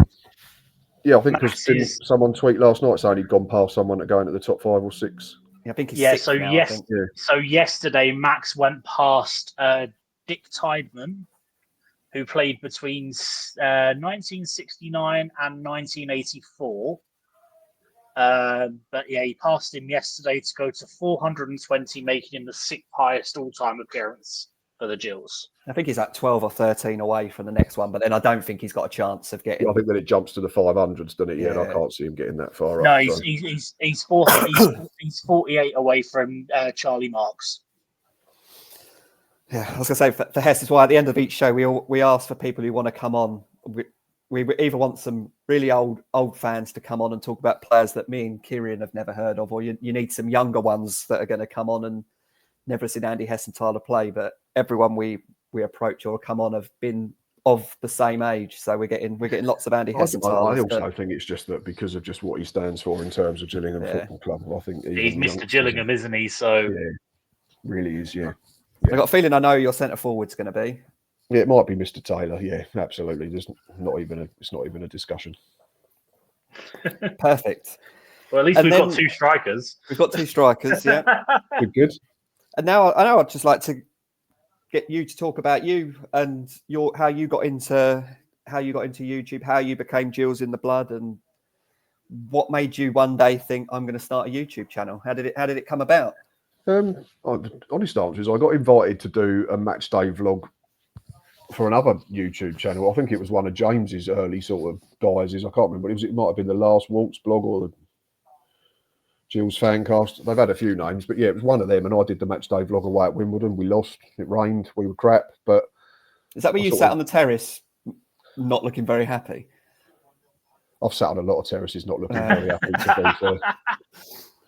Yeah, I think because someone tweeted last night saying he'd gone past someone to go into the top 5 or 6. Yeah, I think he's so now, yes. So yesterday, Max went past Dick Tideman, who played between 1969 and 1984. But yeah, he passed him yesterday to go to 420, making him the 6th highest all-time appearance for the Gills. I think he's like 12 or 13 away from the next one, but then I don't think he's got a chance of getting. I think then it jumps to the 500s, doesn't it? Yeah, and I can't see him getting that far. No, up, he's 48 away from Charlie Marks. Yeah, I was going to say for Hess is why at the end of each show we ask for people who want to come on. We either want some really old fans to come on and talk about players that me and Kirrien have never heard of, or you need some younger ones that are going to come on and never seen Andy Hessenthaler play. But everyone we approach or come on have been of the same age, so we're getting lots of Andy Hessenthaler. I also think it's just that because of just what he stands for in terms of Gillingham Football Club. I think he's Mr. Gillingham, isn't he? So yeah, really is. Yeah. I got a feeling I know your centre forward's going to be. Yeah, it might be Mr. Taylor. Yeah, absolutely. It's not even a discussion. Perfect. Well, at least we've got 2 strikers. We've got 2 strikers. Yeah, good. And now I know I'd just like to get you to talk about you and how you got into YouTube, how you became Gills in the blood, and what made you one day think I'm going to start a YouTube channel. How did it come about? Honest answer is I got invited to do a match day vlog for another YouTube channel. I think it was one of James's early sort of guys. I can't remember. It might have been the Last Waltz blog or the Gills Fancast. They've had a few names, but yeah, it was one of them. And I did the match day vlog away at Wimbledon. We lost. It rained. We were crap. But is that where you sat on the terrace, not looking very happy? I've sat on a lot of terraces, not looking very happy. To be fair.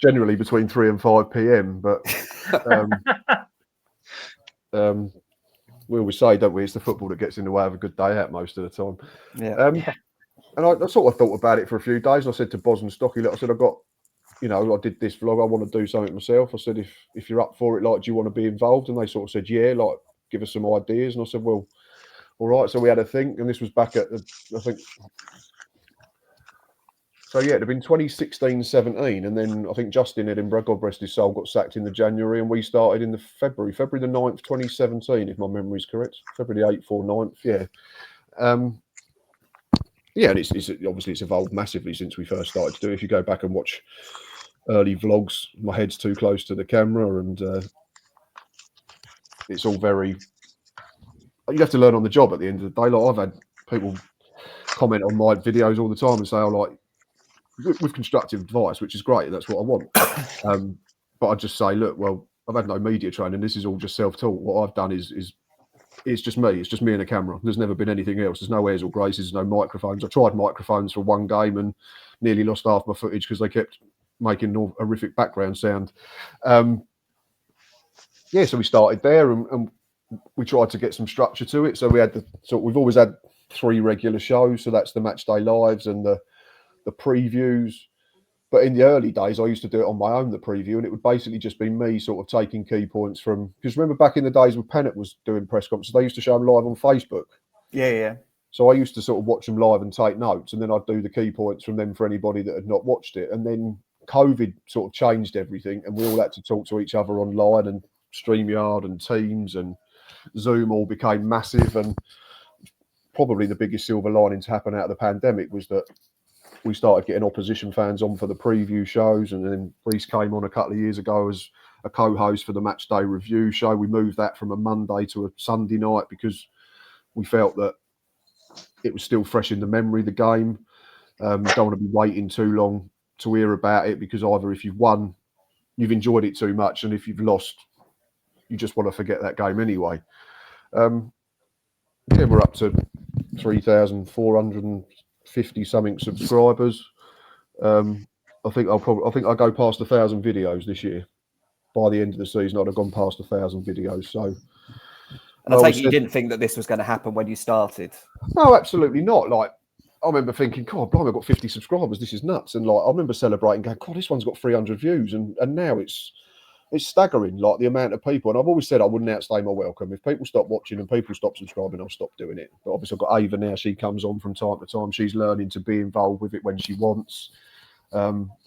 Generally between 3 and 5 p.m. But we always say, don't we? It's the football that gets in the way of a good day out most of the time. Yeah. And I sort of thought about it for a few days. I said to Boz and Stocky, I said, I did this vlog. I want to do something myself. I said, if you're up for it, do you want to be involved? And they sort of said, yeah, give us some ideas. And I said, well, all right. So we had a think, and this was back at I think. So yeah, it'd have been 2016-17, and then I think Justin Edinburgh, God rest his soul, got sacked in the January, and we started in the February the 9th, 2017, if my memory is correct. February the 8th or 9th, yeah. Yeah, and it's obviously it's evolved massively since we first started to do it. If you go back and watch early vlogs, my head's too close to the camera, and it's all very. You have to learn on the job at the end of the day. Like, I've had people comment on my videos all the time and say, "Oh, like with constructive advice," which is great. That's what I want. But I just say, look, well, I've had no media training. This is all just self-taught. What I've done is it's just me. It's just me and a camera. There's never been anything else. There's no airs or graces. There's no microphones. I tried microphones for one game and nearly lost half my footage because they kept making horrific background sound. Yeah, so we started there and we tried to get some structure to it. So we've always had 3 regular shows. So that's the match day lives and the previews. But in the early days, I used to do it on my own, the preview, and it would basically just be me sort of taking key points from, because remember back in the days when Pennant was doing press conferences, they used to show them live on Facebook. Yeah. So I used to sort of watch them live and take notes, and then I'd do the key points from them for anybody that had not watched it. And then COVID sort of changed everything, and we all had to talk to each other online, and StreamYard and Teams and Zoom all became massive. And probably the biggest silver lining to happen out of the pandemic was that we started getting opposition fans on for the preview shows, and then Reese came on a couple of years ago as a co-host for the match day review show. We moved that from a Monday to a Sunday night because we felt that it was still fresh in the memory, the game. Don't want to be waiting too long to hear about it, because either if you've won, you've enjoyed it too much, and if you've lost, you just want to forget that game anyway. Yeah, we're up to 3,450 something subscribers. I think I'll go past 1,000 videos this year. By the end of the season, I'd have gone past 1,000 videos. So, and I take it you didn't think that this was going to happen when you started? No, absolutely not. Like, I remember thinking, God, blimey, I've got 50 subscribers. This is nuts. And like, I remember celebrating, going, God, this one's got 300 views, and now it's staggering, like the amount of people. And I've always said I wouldn't outstay my welcome. If people stop watching and people stop subscribing, I'll stop doing it. But obviously I've got Ava now. She comes on from time to time. She's learning to be involved with it when she wants.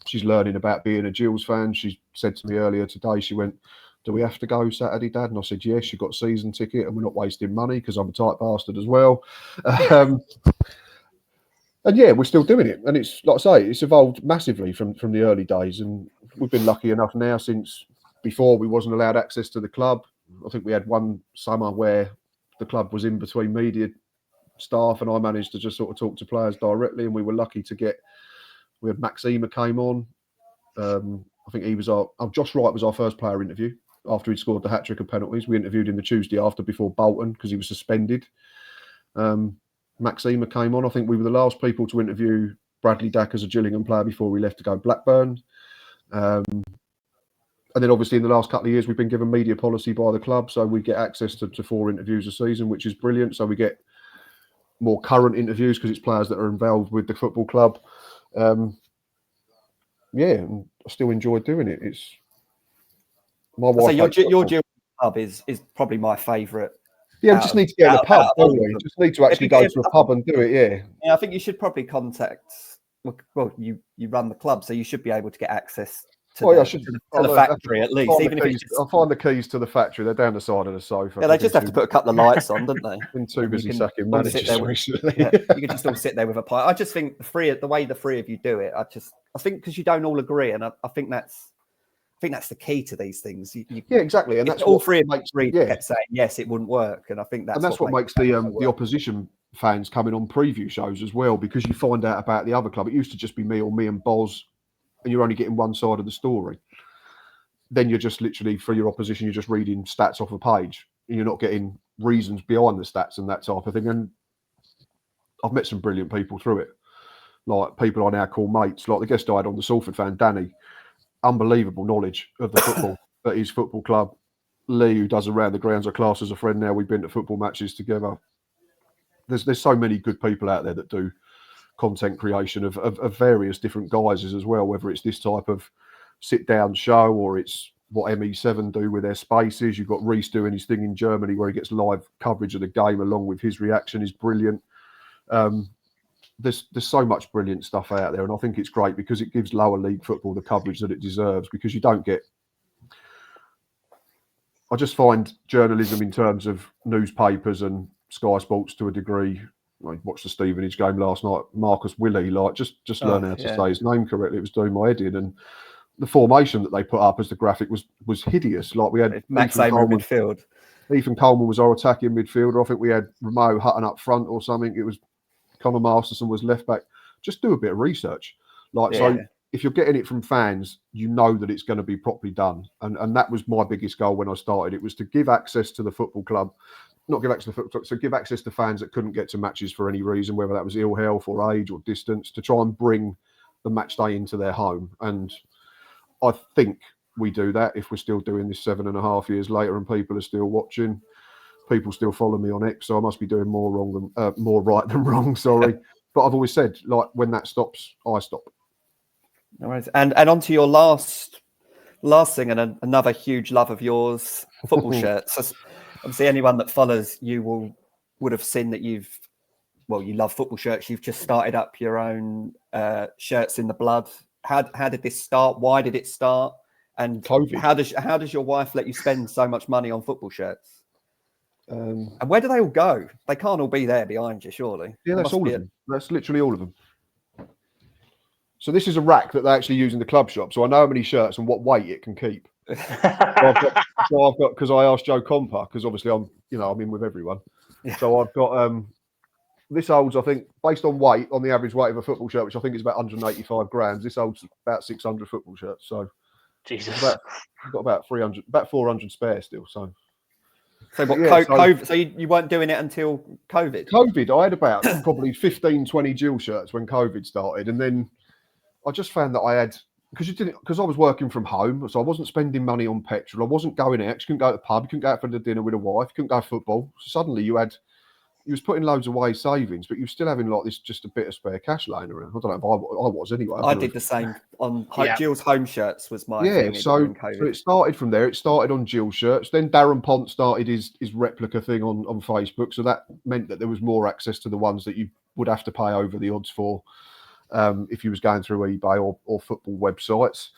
She's learning about being a Gills fan. She said to me earlier today, she went, "Do we have to go Saturday, Dad?" And I said, "Yes, you've got a season ticket and we're not wasting money," because I'm a tight bastard as well. And yeah, we're still doing it. And it's, like I say, it's evolved massively from the early days. And we've been lucky enough now, since before we wasn't allowed access to the club. I think we had one summer where the club was in between media staff, and I managed to just sort of talk to players directly. And we were lucky to get, we had Maxima came on. I think he was Josh Wright was our first player interview after he'd scored the hat-trick of penalties. We interviewed him the Tuesday after, before Bolton, because he was suspended. Maxima came on. I think we were the last people to interview Bradley Dack as a Gillingham player before we left to go Blackburn. And then obviously in the last couple of years, we've been given media policy by the club. So we get access to 4 interviews a season, which is brilliant. So we get more current interviews because it's players that are involved with the football club. Yeah, and I still enjoy doing it. It's my wife. So your Gills pub is probably my favourite. Yeah, we just need to get in a pub, don't we? Just need to actually go to a pub and do it, yeah. Yeah, I think you should probably contact, well, you run the club, so you should be able to get access to the factory at least. I'll find the keys to the factory. They're down the side of the sofa. Yeah, they just have to put a couple of lights on, don't they? Been too busy sacking managers recently. Yeah, you can just all sit there with a pint. I just think the way the three of you do it, I think because you don't all agree, and I think that's the key to these things. Yeah, exactly, and that's all three of us kept saying yes, it wouldn't work, and I think that's what makes the opposition fans coming on preview shows as well, because you find out about the other club. It used to just be me and Boz, and you're only getting one side of the story. Then you're just literally, for your opposition, you're just reading stats off a page, and you're not getting reasons behind the stats and that type of thing. And I've met some brilliant people through it, like people I now call mates, like the guest I had on, the Salford fan, Danny. Unbelievable knowledge of the football at his football club. Lee, who does around the grounds, are class as a friend now. We've been to football matches together. There's so many good people out there that do content creation of various different guises as well, whether it's this type of sit-down show or it's what ME7 do with their spaces. You've got Reese doing his thing in Germany where he gets live coverage of the game along with his reaction is brilliant. There's so much brilliant stuff out there, and I think it's great because it gives lower league football the coverage that it deserves, because you don't get... I just find journalism in terms of newspapers and Sky Sports to a degree, I watched the Stevenage game last night. Marcus Willie, like just learn how to say his name correctly. It was doing my head in, and the formation that they put up as the graphic was hideous. Like we had Max Amer in midfield. Ethan Coleman was our attacking midfielder. I think we had Ramo Hutton up front or something. It was Conor Masterson was left back. Just do a bit of research. So if you're getting it from fans, you know that it's going to be properly done. And that was my biggest goal when I started. It was to give access to the football club. Not give access to the football club, so give access to fans that couldn't get to matches for any reason, whether that was ill health or age or distance, to try and bring the match day into their home. And I think we do that if we're still doing this 7.5 years later and people are still watching. People still follow me on X, so I must be doing more right than wrong. Sorry, but I've always said, like, when that stops, I stop. No worries. And on to your last thing, and another huge love of yours, football shirts. So obviously, anyone that follows you would have seen that you love football shirts. You've just started up your own shirts in the blood. How did this start? Why did it start? And COVID. How does your wife let you spend so much money on football shirts? And where do they all go? They can't all be there behind you, surely. Yeah, that's all of them. That's literally all of them. So this is a rack that they actually use in the club shop. So I know how many shirts and what weight it can keep. So I've got because I asked Joe Comper, because obviously I'm in with everyone. Yeah. So I've got this holds, I think, based on weight, on the average weight of a football shirt, which I think is about 185 grams. This holds about 600 football shirts. So Jesus, I've got about 300, about 400 spare still. So what? COVID, so you weren't doing it until COVID? COVID, I had about probably 15, 20 Gills shirts when COVID started, and then I just found that I had, because I was working from home, so I wasn't spending money on petrol. I wasn't going out. You couldn't go to the pub. You couldn't go out for the dinner with a wife. You couldn't go to football. So suddenly you was putting loads away savings, but you were still having like this, just a bit of spare cash lying around. I don't know if I was anyway. I did the same on Gills home shirts was my thing. So it started from there. It started on Gills shirts. Then Darren Pont started his replica thing on Facebook. So that meant that there was more access to the ones that you would have to pay over the odds for. If you was going through eBay or football websites.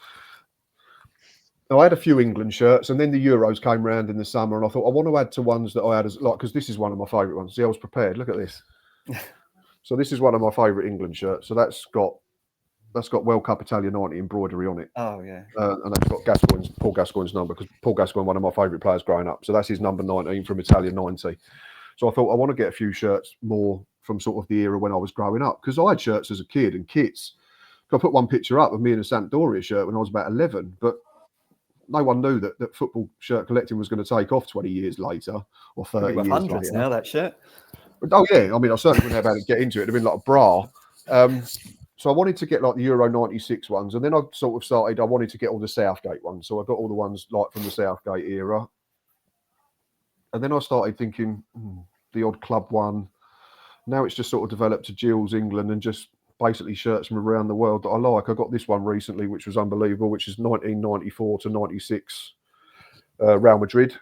Now, I had a few England shirts, and then the Euros came around in the summer, and I thought I want to add to ones that I had because this is one of my favourite ones. See, I was prepared. Look at this. So this is one of my favourite England shirts. So that's got World Cup Italia 90 embroidery on it. Oh yeah. And that's got Paul Gascoigne's number, because Paul Gascoigne, one of my favourite players growing up. So that's his number 19 from Italia 90. So I thought I want to get a few shirts more from sort of the era when I was growing up, because I had shirts as a kid and kits. I put one picture up of me in a Sampdoria shirt when I was about 11, but no one knew that football shirt collecting was going to take off 20 years later or 30 years later. Now, that shirt. Oh yeah, I mean, I certainly wouldn't have had to get into it. It'd have been like a bra. So I wanted to get like the Euro 96 ones, and then I sort of started, I wanted to get all the Southgate ones. So I got all the ones like from the Southgate era. And then I started thinking, the odd club one. Now it's just sort of developed to Gills England and just basically shirts from around the world that I like. I got this one recently, which was unbelievable, which is 1994 to 96 Real Madrid.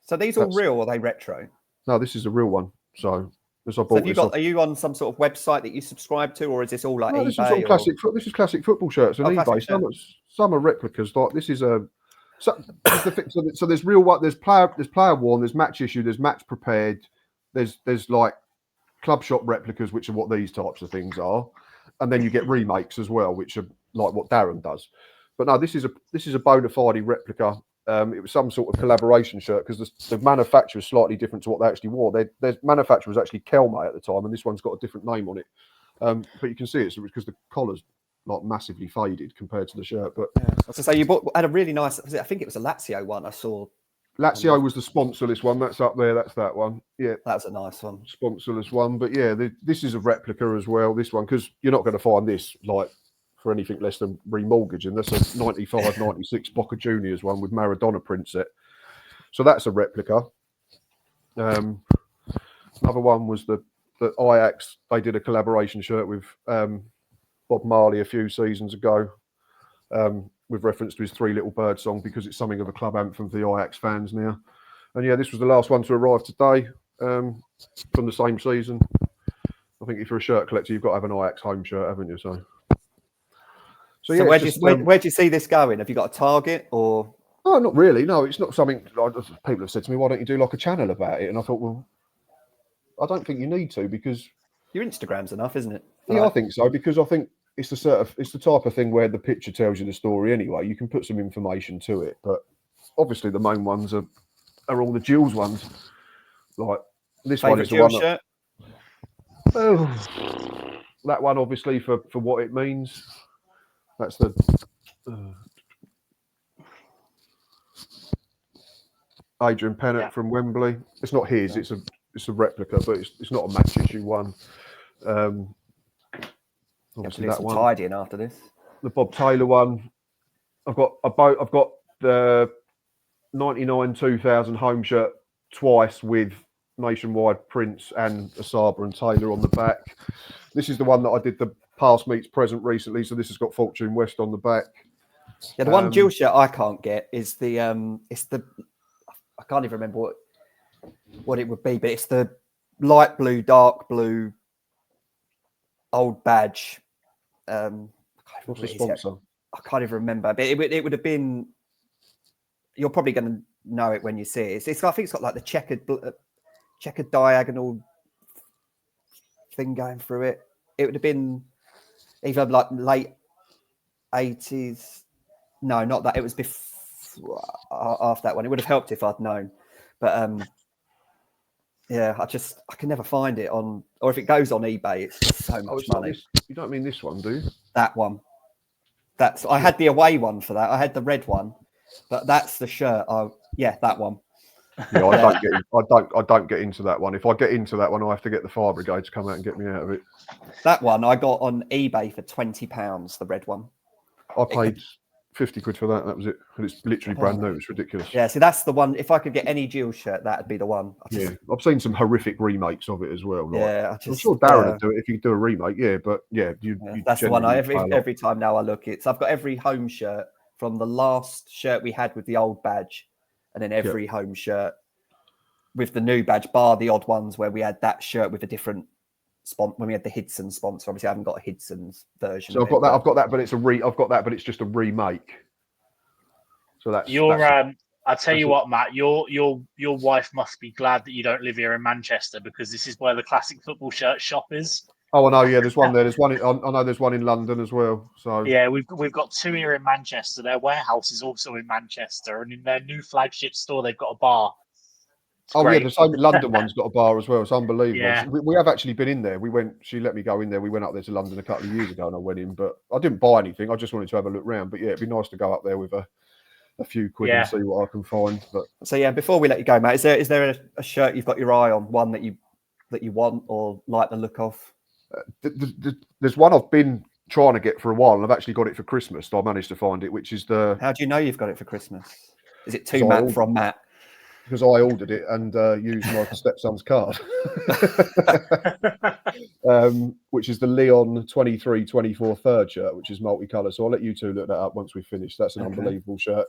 So these are all real, or are they retro? No, this is a real one. So as I bought are you on some sort of website that you subscribe to, or is this all like eBay? This is all classic. This is classic football shirts on eBay. Some are replicas. Like this is a. So there's real one. There's player worn. There's match issue. There's match prepared. There's like club shop replicas, which are what these types of things are, and then you get remakes as well, which are like what Darren does. But no, this is a bona fide replica. It was some sort of collaboration shirt, because the manufacturer is slightly different to what they actually wore. Their manufacturer was actually Kelme at the time, and this one's got a different name on it. But you can see it's because the collar's like massively faded compared to the shirt. But I was to say, had a really nice. I think it was a Lazio one I saw. Lazio was the sponsorless one. That's up there. That's that one. Yeah, that's a nice one. Sponsorless one. But yeah, this is a replica as well. This one, because you're not going to find this like for anything less than remortgaging. That's a 95, 96 Boca Juniors one with Maradona print set. So that's a replica. Another one was the Ajax. They did a collaboration shirt with Bob Marley a few seasons ago. With reference to his Three Little Birds song, because it's something of a club anthem for the Ajax fans now. And yeah, this was the last one to arrive today from the same season. I think if you're a shirt collector, you've got to have an Ajax home shirt, haven't you? So yeah, where do you see this going? Have you got a target or? No, not really. No, it's not something. People have said to me, "Why don't you do like a channel about it?" And I thought, well, I don't think you need to, because Your Instagram's enough, isn't it? Yeah, I think so, because I think it's the type of thing where the picture tells you the story anyway. You can put some information to it, but obviously the main ones are all the Gills ones. Like this one is the one shirt? That one obviously for what it means. That's the Adrian Pennant from Wembley. It's not his. It's a replica, but it's not a match issue one. Obviously that one. Tidying after this. The Bob Taylor one. I've got the 99 2000 home shirt twice with nationwide prints and a Saba and Taylor on the back. This is the one that I did the past meets present recently, so this has got Fortune West on the back. Yeah, the one Gills shirt I can't get is the I can't even remember what it would be, but it's the light blue, dark blue old badge. What's the sponsor? I can't even remember, but it would have been. You're probably going to know it when you see it. I think it's got like the checkered diagonal thing going through it. It would have been either like late 80s. No, not that. It was before after that one. It would have helped if I'd known, but yeah, I can never find it on, or if it goes on eBay, it's just so much money. You don't mean this one, do you? That one. I had the away one for that. I had the red one, but that's the shirt. That one. Yeah, I don't get into that one. If I get into that one, I have to get the fire brigade to come out and get me out of it. That one I got on eBay for £20. The red one. I paid 50 quid for that. That was it, and it's literally brand new. It's ridiculous. Yeah, so that's the one. If I could get any Gills shirt, that'd be the one. I've seen some horrific remakes of it as well. Like, yeah, I'm sure Darren would do it if you could do a remake. Yeah, but that's the one. Every time now I look, I've got every home shirt from the last shirt we had with the old badge, and then every home shirt with the new badge, bar the odd ones where we had that shirt with a different sponsor. When we had the Hidson's sponsor, obviously I haven't got a Hidson's version. So I've got that, but it's just a remake. So that's I tell you what, Matt, your wife must be glad that you don't live here in Manchester, because this is where the classic football shirt shop is. Oh, I know. Yeah, there's one there. There's one. I know there's one in London as well. So yeah, we've got two here in Manchester. Their warehouse is also in Manchester, and in their new flagship store, they've got a bar. Yeah, the same London one's got a bar as well. It's unbelievable. Yeah. We have actually been in there. She let me go in there. We went up there to London a couple of years ago, and I went in, but I didn't buy anything. I just wanted to have a look round. But yeah, it'd be nice to go up there with a few quid and see what I can find. But so yeah, before we let you go, Matt, is there a shirt you've got your eye on, one that you want or like the look of? There's one I've been trying to get for a while, and I've actually got it for Christmas. So I managed to find it, which is the. How do you know you've got it for Christmas? Is it to Matt from Matt? Because I ordered it and used my stepson's card, which is the Leon 23-24 third shirt, which is multicolour. So I'll let you two look that up once we finish. That's an unbelievable shirt.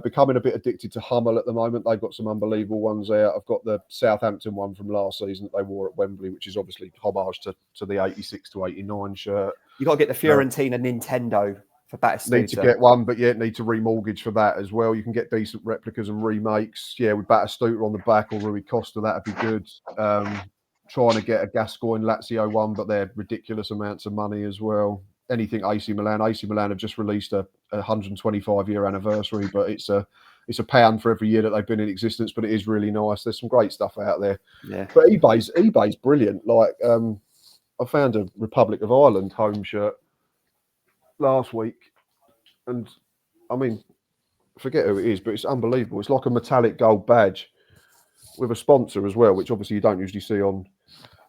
Becoming a bit addicted to Hummel at the moment. They've got some unbelievable ones there. I've got the Southampton one from last season that they wore at Wembley, which is obviously homage to the 86 to 89 shirt. You got to get the Fiorentina Nintendo. For Batistuta. Need to get one, but need to remortgage for that as well. You can get decent replicas and remakes. Yeah, with Batistuta on the back or Rui Costa, that'd be good. Trying to get a Gascoigne Lazio one, but they're ridiculous amounts of money as well. Anything AC Milan. AC Milan have just released a 125-year anniversary, but it's a £1 for every year that they've been in existence. But it is really nice. There's some great stuff out there. Yeah. But eBay's brilliant. Like I found a Republic of Ireland home shirt last week, and I mean, forget who it is, but it's unbelievable. It's like a metallic gold badge with a sponsor as well, which obviously you don't usually see on,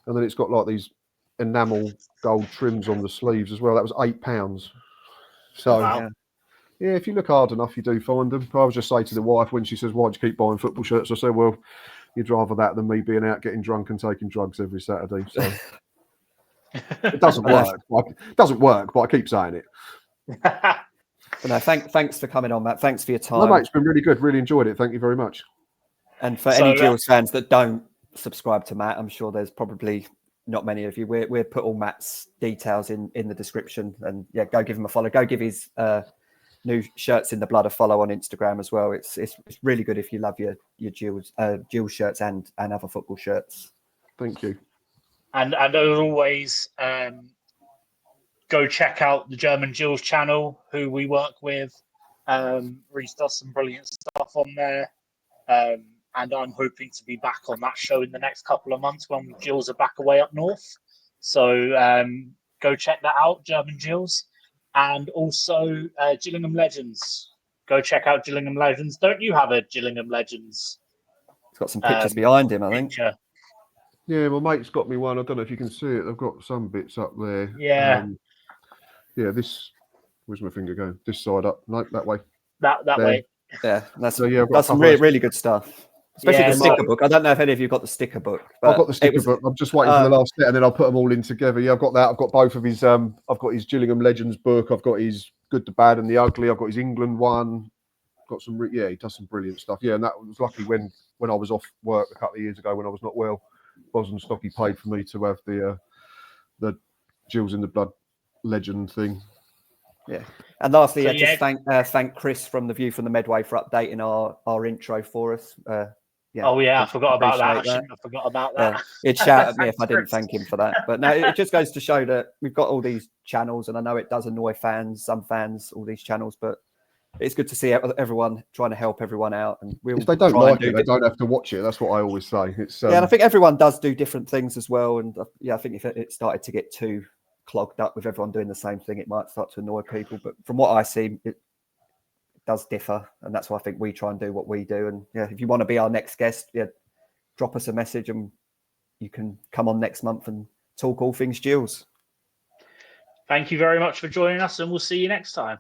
and then it's got like these enamel gold trims on the sleeves as well. That was £8. So yeah, if you look hard enough, you do find them. I was just saying to the wife when she says, "Why'd you keep buying football shirts?" I said, "Well, you'd rather that than me being out getting drunk and taking drugs every Saturday." So it doesn't work. It doesn't work, but I keep saying it. No, thanks for coming on, Matt. Thanks for your time. No, mate, it's been really good. Really enjoyed it. Thank you very much. And for any Gills fans that don't subscribe to Matt, I'm sure there's probably not many of you. We'll put all Matt's details in the description, and yeah, go give him a follow. Go give his new Shirts in the Blood a follow on Instagram as well. It's really good if you love your Gills shirts and other football shirts. Thank you. And as always, go check out the German Gills channel, who we work with. Reese does some brilliant stuff on there. And I'm hoping to be back on that show in the next couple of months when Gills are back away up north. So go check that out, German Gills. And also Gillingham Legends. Go check out Gillingham Legends. Don't you have a Gillingham Legends? It's got some pictures behind him, I think. Picture? Yeah, my mate's got me one. I don't know if you can see it. I've got some bits up there. Yeah. Yeah, this. Where's my finger going? This side up. No, that way. That There. way. Yeah, that's So, yeah, I've got that's a some couple of- really good stuff. Especially Yeah, the sticker book. I don't know if any of you got the sticker book. I've got the sticker was- book. I'm just waiting for the last bit, and then I'll put them all in together. Yeah, I've got that. I've got both of his. I've got his Gillingham Legends book. I've got his Good, the Bad, and the Ugly. I've got his England one. Got some. Yeah, he does some brilliant stuff. Yeah, and that was lucky when I was off work a couple of years ago when I was not well. Bos and Stocky paid for me to have the Gills in the Blood legend thing. Yeah. And lastly, So, just thank Kris from The View from the Medway for updating our intro for us. I forgot about that. I appreciate shouldn't have forgot about that. He'd shout at me if I Thanks, didn't Kris. thank him for that. But no, it just goes to show that we've got all these channels, and I know it does annoy some fans, all these channels, but it's good to see everyone trying to help everyone out. And If they don't like it, they don't have to watch it. That's what I always say. It's and I think everyone does do different things as well. And I think if it started to get too clogged up with everyone doing the same thing, it might start to annoy people. But from what I see, it does differ, and that's why I think we try and do what we do. And if you want to be our next guest, drop us a message, and you can come on next month and talk all things Gills. Thank you very much for joining us, and we'll see you next time.